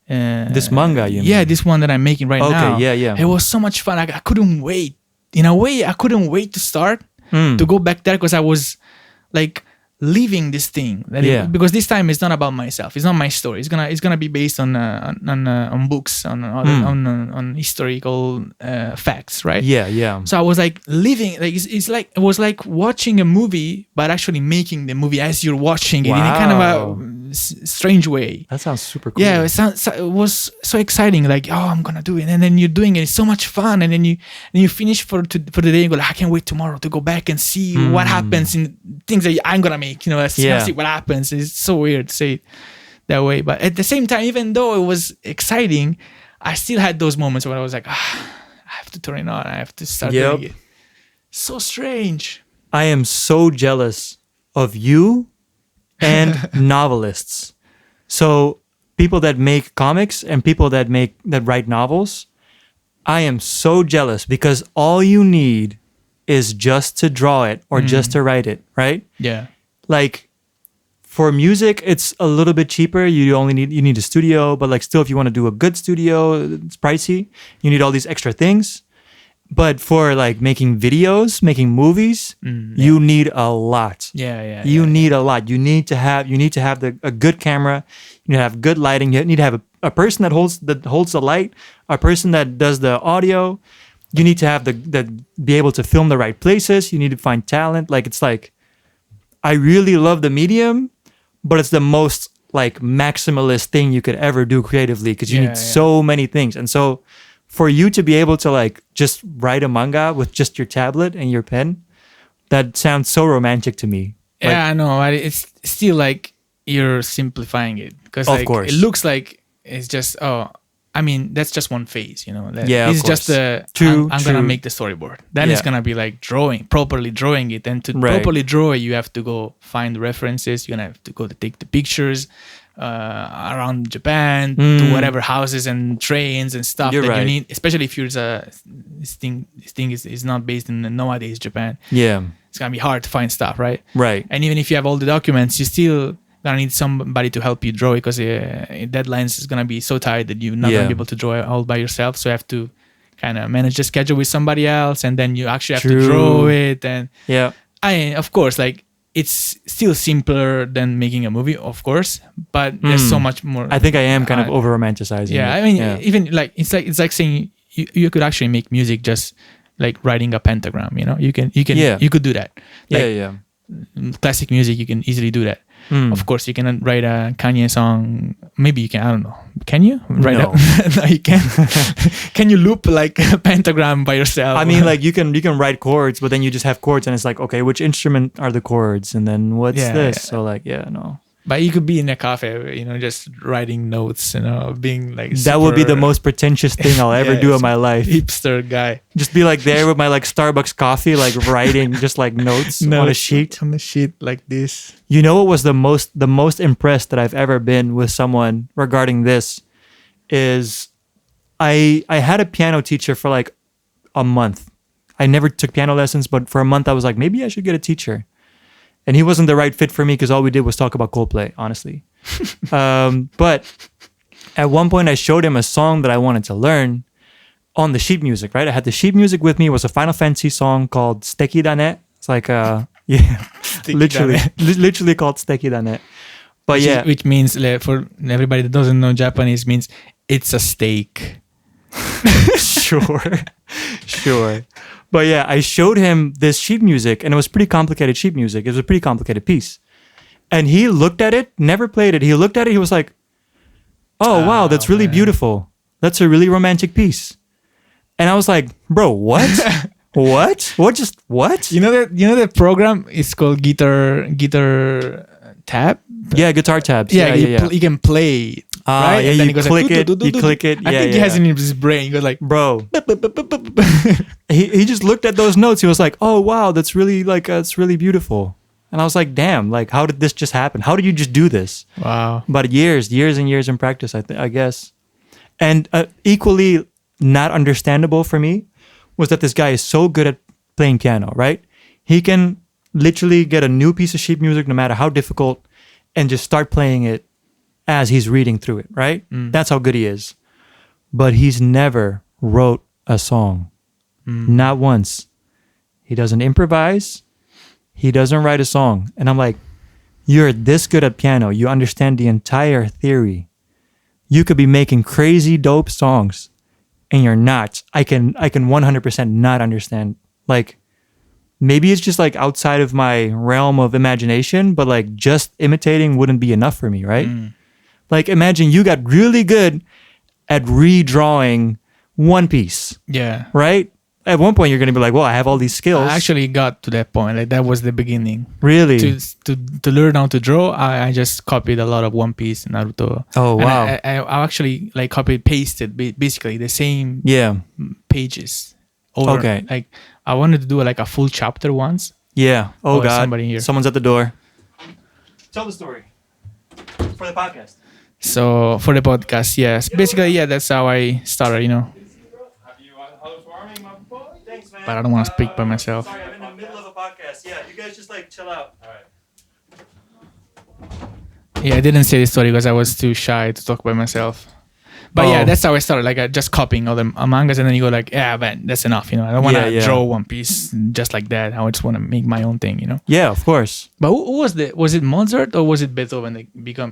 This manga, you mean? Yeah, this one that I'm making right now. Okay, yeah. It was so much fun. I couldn't wait. In a way, I couldn't wait to start, to go back there because I was like living this thing. Because this time it's not about myself. It's not my story. It's gonna be based on books, on historical facts, right? Yeah. So I was like living. Like it was like watching a movie, but actually making the movie as you're watching it in a kind of a strange way. That sounds super cool. Yeah, it was so exciting. Like, oh, I'm gonna do it, and then you're doing it. It's so much fun, and then you finish for the day. And go, like, I can't wait tomorrow to go back and see what happens in things that I'm gonna make. Let's see what happens. It's so weird to say it that way, but at the same time, even though it was exciting, I still had those moments where I was like, I have to turn it on. I have to start doing it. So strange. I am so jealous of you and novelists. So people that make comics and people that write novels, I am so jealous because all you need is just to draw it or just to write it, right? Yeah. Like for music, it's a little bit cheaper. You need a studio, but like still, if you want to do a good studio, it's pricey. You need all these extra things. But for like making videos, making movies, you need a lot. You need a lot. You need to have a good camera. You need to have good lighting. You need to have a person that holds the light, a person that does the audio. You need to have be able to film the right places. You need to find talent. Like it's like, I really love the medium, but it's the most like maximalist thing you could ever do creatively because you need so many things. And so for you to be able to like just write a manga with just your tablet and your pen, that sounds so romantic to me. Yeah, I know. It's still like you're simplifying it because of course. It looks like it's just that's just one phase, It's just I'm gonna make the storyboard. Then it's gonna be like properly drawing it, and to properly draw it, you have to go find references. You're gonna have to go to take the pictures around Japan to whatever houses and trains and stuff you need, especially if this thing is not based in nowadays Japan. It's gonna be hard to find stuff, right? And even if you have all the documents, you still gonna need somebody to help you draw it because deadlines is gonna be so tight that you're not gonna be able to draw it all by yourself. So you have to kind of manage the schedule with somebody else, and then you actually have to draw it. And of course, like it's still simpler than making a movie, of course, but there's so much more. I think I am kind of over romanticizing. Yeah, it. I mean, even like it's like saying you could actually make music just like writing a pentagram. You could do that. Like, classic music, you can easily do that. Of course, you can write a Kanye song. Maybe you can. I don't know. Can you write no. No, you can. Can you loop like a pentagram by yourself? I mean, like you can write chords, but then you just have chords, and it's like, okay, which instrument are the chords, and then what's this? Yeah. So like, no. But you could be in a cafe, just writing notes, being like that would be the most pretentious thing I'll ever do in my life. Hipster guy. Just be like there with my like Starbucks coffee, like writing just like notes on a sheet. On a sheet like this. You know what was the most impressed that I've ever been with someone regarding this is I had a piano teacher for like a month. I never took piano lessons, but for a month I was like, maybe I should get a teacher. And he wasn't the right fit for me because all we did was talk about Coldplay, honestly. But at one point, I showed him a song that I wanted to learn on the sheet music, right? I had the sheet music with me. It was a Final Fantasy song called Steki Dane. It's like, literally called Steki Dane. But which means, for everybody that doesn't know Japanese, means it's a steak. Sure. But I showed him this sheet music, and it was pretty complicated sheet music. It was a pretty complicated piece. And he looked at it, never played it. He looked at it, he was like, oh, wow, that's really beautiful. That's a really romantic piece. And I was like, bro, what? What? What? You know that program is called Guitar Tab? Yeah, guitar tabs. You can play. Right? Yeah, you click it. You click it. I think he has it in his brain. He goes like, bro. he just looked at those notes. He was like, oh wow, that's really it's really beautiful. And I was like, damn, like how did this just happen? How did you just do this? Wow. But years and years in practice, I guess. And equally not understandable for me was that this guy is so good at playing piano, right? He can literally get a new piece of sheet music, no matter how difficult, and just start playing it as he's reading through it, right? That's how good he is. But he's never wrote a song. Not once. He doesn't improvise. He doesn't write a song. And I'm like, you're this good at piano. You understand the entire theory. You could be making crazy dope songs and you're not. I can 100% not understand. Like, maybe it's just like outside of my realm of imagination, but like just imitating wouldn't be enough for me, right? Like imagine you got really good at redrawing One Piece, Yeah. right? At one point you're going to be like, well, I have all these skills. I actually got to that point. Like that was the beginning. Really? To learn how to draw, I just copied a lot of One Piece, Naruto. Oh, And wow. I actually like copied pasted basically the same Yeah. pages. Over. Okay. Like I wanted to do like a full chapter once. Yeah. Oh, God. Somebody here. Someone's at the door. Tell the story for the podcast. So for the podcast, yes. Basically, yeah, that's how I started, Housewarming, my boy. Thanks, man. But I don't want to speak by myself. Sorry, I'm in the middle of a podcast. Yeah, you guys just like chill out. All right. Yeah, I didn't say this story because I was too shy to talk by myself. But yeah, that's how I started. Like just copying all the mangas, and then you go like, yeah, man, that's enough. I don't want to draw One Piece just like that. I just want to make my own thing. Yeah, of course. But who was was it Mozart or was it Beethoven that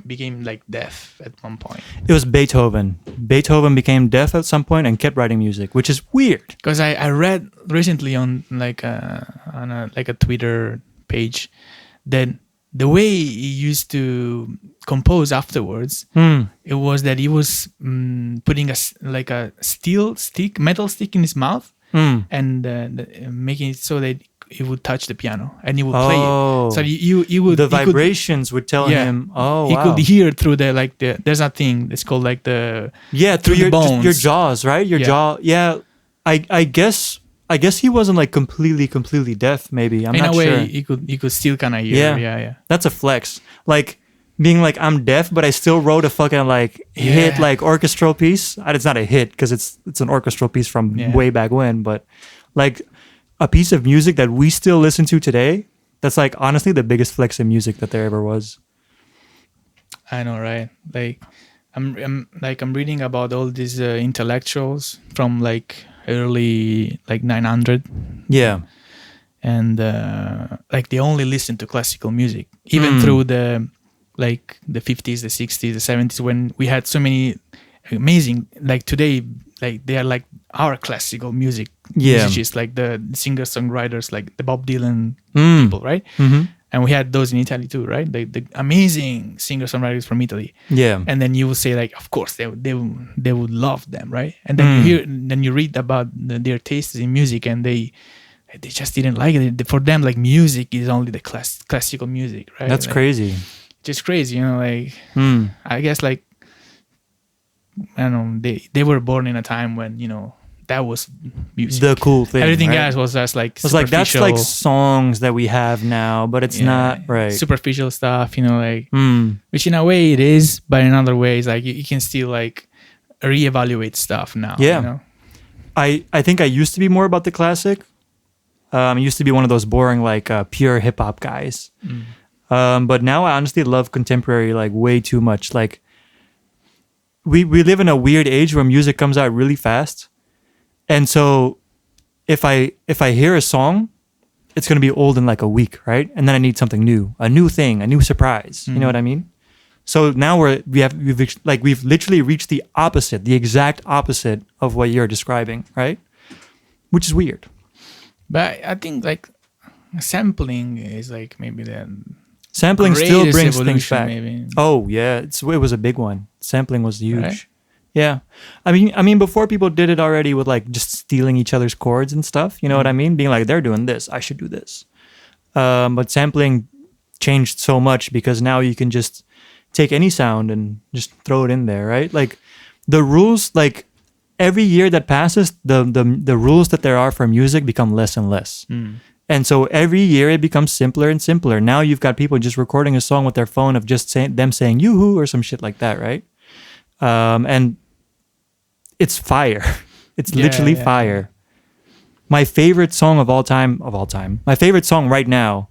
became like deaf at one point? It was Beethoven. Beethoven became deaf at some point and kept writing music, which is weird. Because I read recently on a Twitter page that the way he used to compose afterwards, it was that he was putting a metal stick in his mouth and making it so that he would touch the piano and he would play it. So you would the vibrations would tell him. Oh, he wow. could hear through there's a thing. It's called like the through your bones. Your jaws, right? Your jaw. Yeah, I guess he wasn't like completely deaf. Maybe I'm not sure. In a way, he could still kind of hear. Yeah. That's a flex. Like being like I'm deaf, but I still wrote a fucking like hit like orchestral piece. It's not a hit because it's an orchestral piece from way back when, but like a piece of music that we still listen to today. That's like honestly the biggest flex in music that there ever was. I know, right? Like I'm reading about all these intellectuals from like early like 900. Yeah. And like they only listen to classical music even through the 50s, the 60s, the 70s, when we had so many amazing, like today, like they are like our classical music musicians, like the singer-songwriters, like the Bob Dylan people, right? And we had those in Italy too, right? The amazing singer-songwriters from Italy. Yeah. And then you will say like, of course they would love them, right? And then you read about their tastes in music, and they just didn't like it. For them, like music is only the classical music, right? That's like, crazy. Just crazy, like I guess like I don't know, they were born in a time when that was music. The cool thing. Everything right? else was just like it's like that's like songs that we have now, but it's not right. Superficial stuff, which in a way it is, but in other ways like you can still like reevaluate stuff now. Yeah. I think I used to be more about the classic. I used to be one of those boring like pure hip hop guys. But now I honestly love contemporary like way too much. Like we live in a weird age where music comes out really fast. And so if I hear a song, it's going to be old in like a week, right? And then I need something new, a new thing, a new surprise. You know what I mean? So now we've literally reached the exact opposite of what you're describing, right? Which is weird. But I think like sampling is like maybe the sampling still brings things back. Maybe. Oh yeah, it was a big one. Sampling was huge. Right? Yeah, I mean, before people did it already with like just stealing each other's chords and stuff. You know what I mean? Being like, they're doing this, I should do this. But sampling changed so much because now you can just take any sound and just throw it in there, right? Like the rules, like every year that passes, the rules that there are for music become less and less. And so every year it becomes simpler and simpler. Now you've got people just recording a song with their phone of just them saying yoo-hoo or some shit like that, right? And it's fire. It's literally fire. My favorite song of all time, my favorite song right now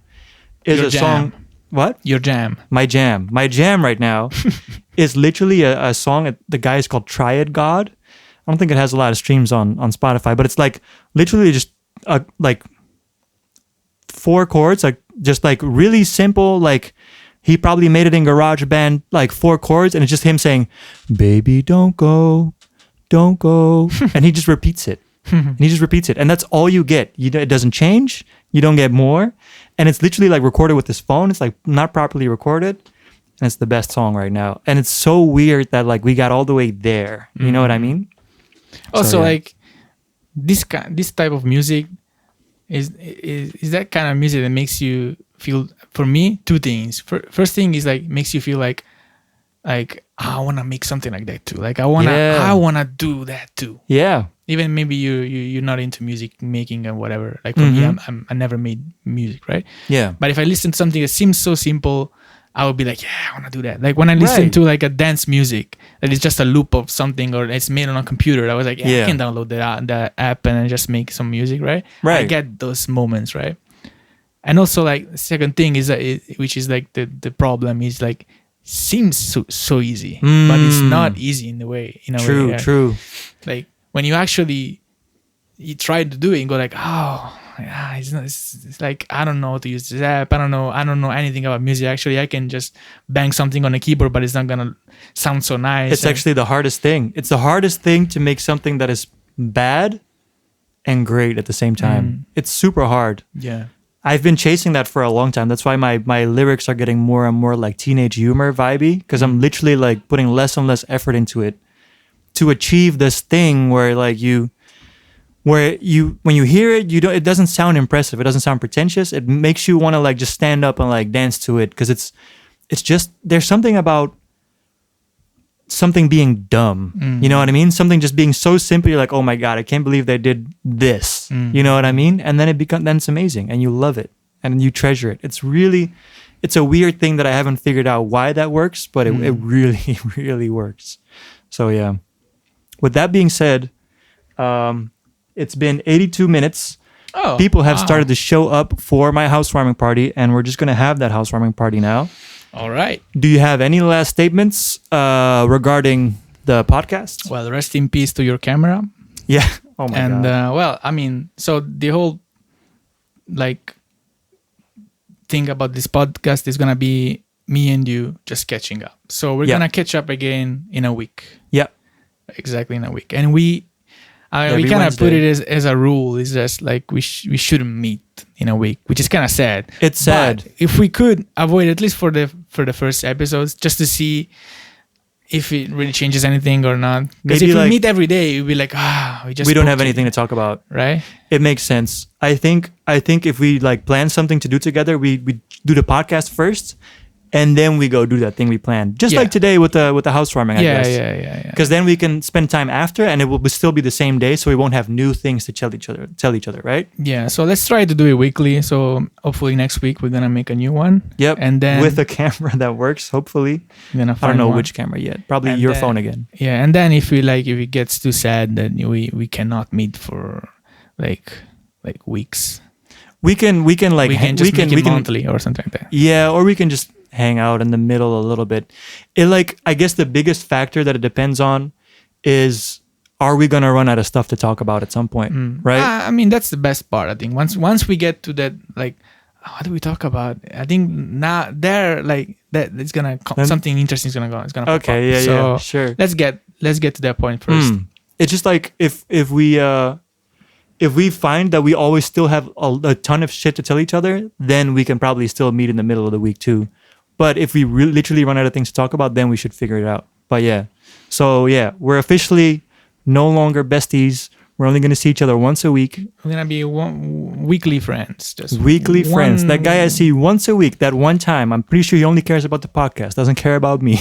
is a song. What? Your jam. My jam. My jam right now is literally a song. The guy is called Triad God. I don't think it has a lot of streams on Spotify, but it's like literally just like 4 chords, like just like really simple, like he probably made it in GarageBand, like 4 chords, and it's just him saying, "Baby, don't go," and he just repeats it. And he just repeats it. And that's all you get. It doesn't change. You don't get more. And it's literally like recorded with his phone. It's like not properly recorded. And it's the best song right now. And it's so weird that like we got all the way there. You know what I mean? Also, like this type of music is that kind of music that makes you feel, for me, two things. First thing is like makes you feel like I want to make something like that too. Like I wanna do that too. Yeah. Even maybe you're not into music making or whatever. Like for me, I never made music, right? Yeah. But if I listen to something that seems so simple, I would be like, yeah, I want to do that. Like when I listen to like a dance music that is just a loop of something or it's made on a computer, I was like, I can download the app and just make some music, right? I get those moments, right? And also like the second thing is that which is like the problem is like seems so easy, but it's not easy in a way. True. Like when you actually try to do it and go like, oh. Yeah, it's like I don't know how to use this app. I don't know anything about music. Actually, I can just bang something on a keyboard, but it's not gonna sound so nice. It's actually the hardest thing. It's the hardest thing to make something that is bad and great at the same time. It's super hard. Yeah, I've been chasing that for a long time. That's why my lyrics are getting more and more like teenage humor vibey, because I'm literally like putting less and less effort into it to achieve this thing where like when you hear it, it doesn't sound impressive. It doesn't sound pretentious. It makes you want to like just stand up and like dance to it, because it's just, there's something about something being dumb. You know what I mean? Something just being so simple. You're like, oh my God, I can't believe they did this. You know what I mean? And then then it's amazing and you love it and you treasure it. It's a weird thing that I haven't figured out why that works, but it really, really works. So yeah. With that being said, it's been 82 minutes. People have started to show up for my housewarming party, and we're just going to have that housewarming party now. All right. Do you have any last statements regarding the podcast? Well, rest in peace to your camera. Yeah. Oh my God. And well, I mean, so the whole like thing about this podcast is going to be me and you just catching up. So we're going to catch up again in a week. Yeah. Exactly in a week. And we kind of put it as a rule. It's just like we shouldn't meet in a week, which is kind of sad. It's sad. But if we could avoid, at least for the first episodes, just to see if it really changes anything or not. Because if we meet every day, we'd be like, we don't have anything to talk about, right? It makes sense. I think if we like plan something to do together, we do the podcast first. And then we go do that thing we planned. Just like today with the housewarming, I guess. Yeah. Because then we can spend time after, and it will still be the same day, so we won't have new things to tell each other, right? Yeah, so let's try to do it weekly. So hopefully next week we're going to make a new one. Yep. And then with a camera that works, hopefully. I don't know which camera yet. Probably your phone again. Yeah, and then if it gets too sad, then we cannot meet for like weeks. We can make it monthly or something like that. Yeah, or we can just hang out in the middle a little bit. I guess the biggest factor that it depends on is, are we going to run out of stuff to talk about at some point, right? I mean, that's the best part, I think. Once we get to that, like, what do we talk about? I think now it's going to, something interesting is going to go. It's going to pop up. Yeah, sure. Let's get to that point first. It's just like if we find that we always still have a ton of shit to tell each other, then we can probably still meet in the middle of the week too. But if we literally run out of things to talk about, then we should figure it out. But yeah. So yeah, we're officially no longer besties. We're only going to see each other once a week. We're going to be weekly friends. Weekly friends. That guy I see once a week, that one time. I'm pretty sure he only cares about the podcast, doesn't care about me.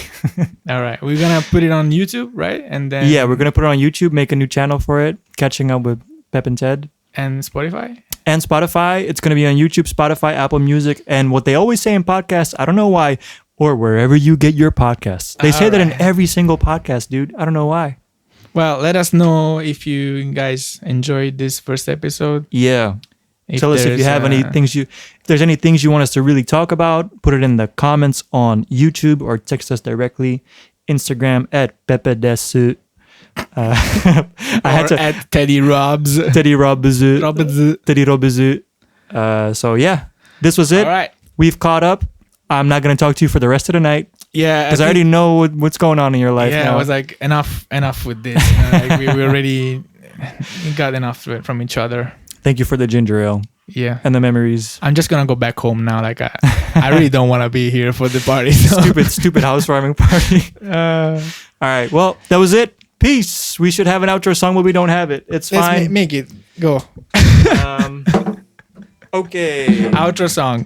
All right. We're going to put it on YouTube, right? And then yeah, we're going to put it on YouTube, make a new channel for it, catching up with Pep and Ted. And Spotify? And Spotify. It's going to be on YouTube, Spotify, Apple Music, and what they always say in podcasts, I don't know why, or wherever you get your podcasts. They say that in every single podcast, dude. I don't know why. Well, let us know if you guys enjoyed this first episode. Yeah. Tell us if you have if there's any things you want us to really talk about, put it in the comments on YouTube or text us directly. Instagram at Peppe Desu. At Teddy Robs. Teddy Robizu. So yeah, this was it. All right. We've caught up. I'm not going to talk to you for the rest of the night. Yeah. Because I already know what's going on in your life now. I was like, enough with this. We already We got enough from each other. Thank you for the ginger ale. Yeah. And the memories. I'm just gonna go back home now. Like I really don't want to be here for the party. So. Stupid housewarming party. All right. Well, that was it. Peace. We should have an outro song, but we don't have it. It's fine. Let's make it. Go. Okay. Outro song.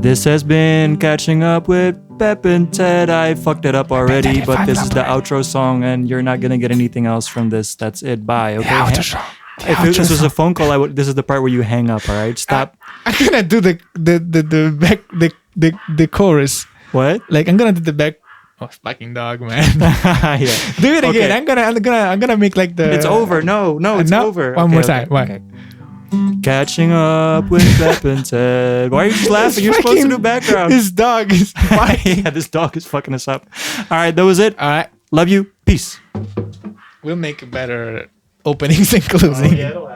This has been Catching Up with Pep and Ted. I fucked it up already, but this is the outro song, and you're not gonna get anything else from this. That's it. Bye. Okay. Outro song. If this was a phone call, this is the part where you hang up. All right. Stop. I'm gonna do the back the chorus. What? Like I'm gonna do the back. Oh, fucking dog, man. Yeah. Do it again. Okay. I'm gonna make like the. It's over. No, it's over. One more time. Why? Okay. Catching Up with Pep and Ted. Why are you laughing? You're supposed to do background. This dog is yeah, this dog is fucking us up. All right, that was it. All right. Love you. Peace. We'll make better openings and closing. Yeah,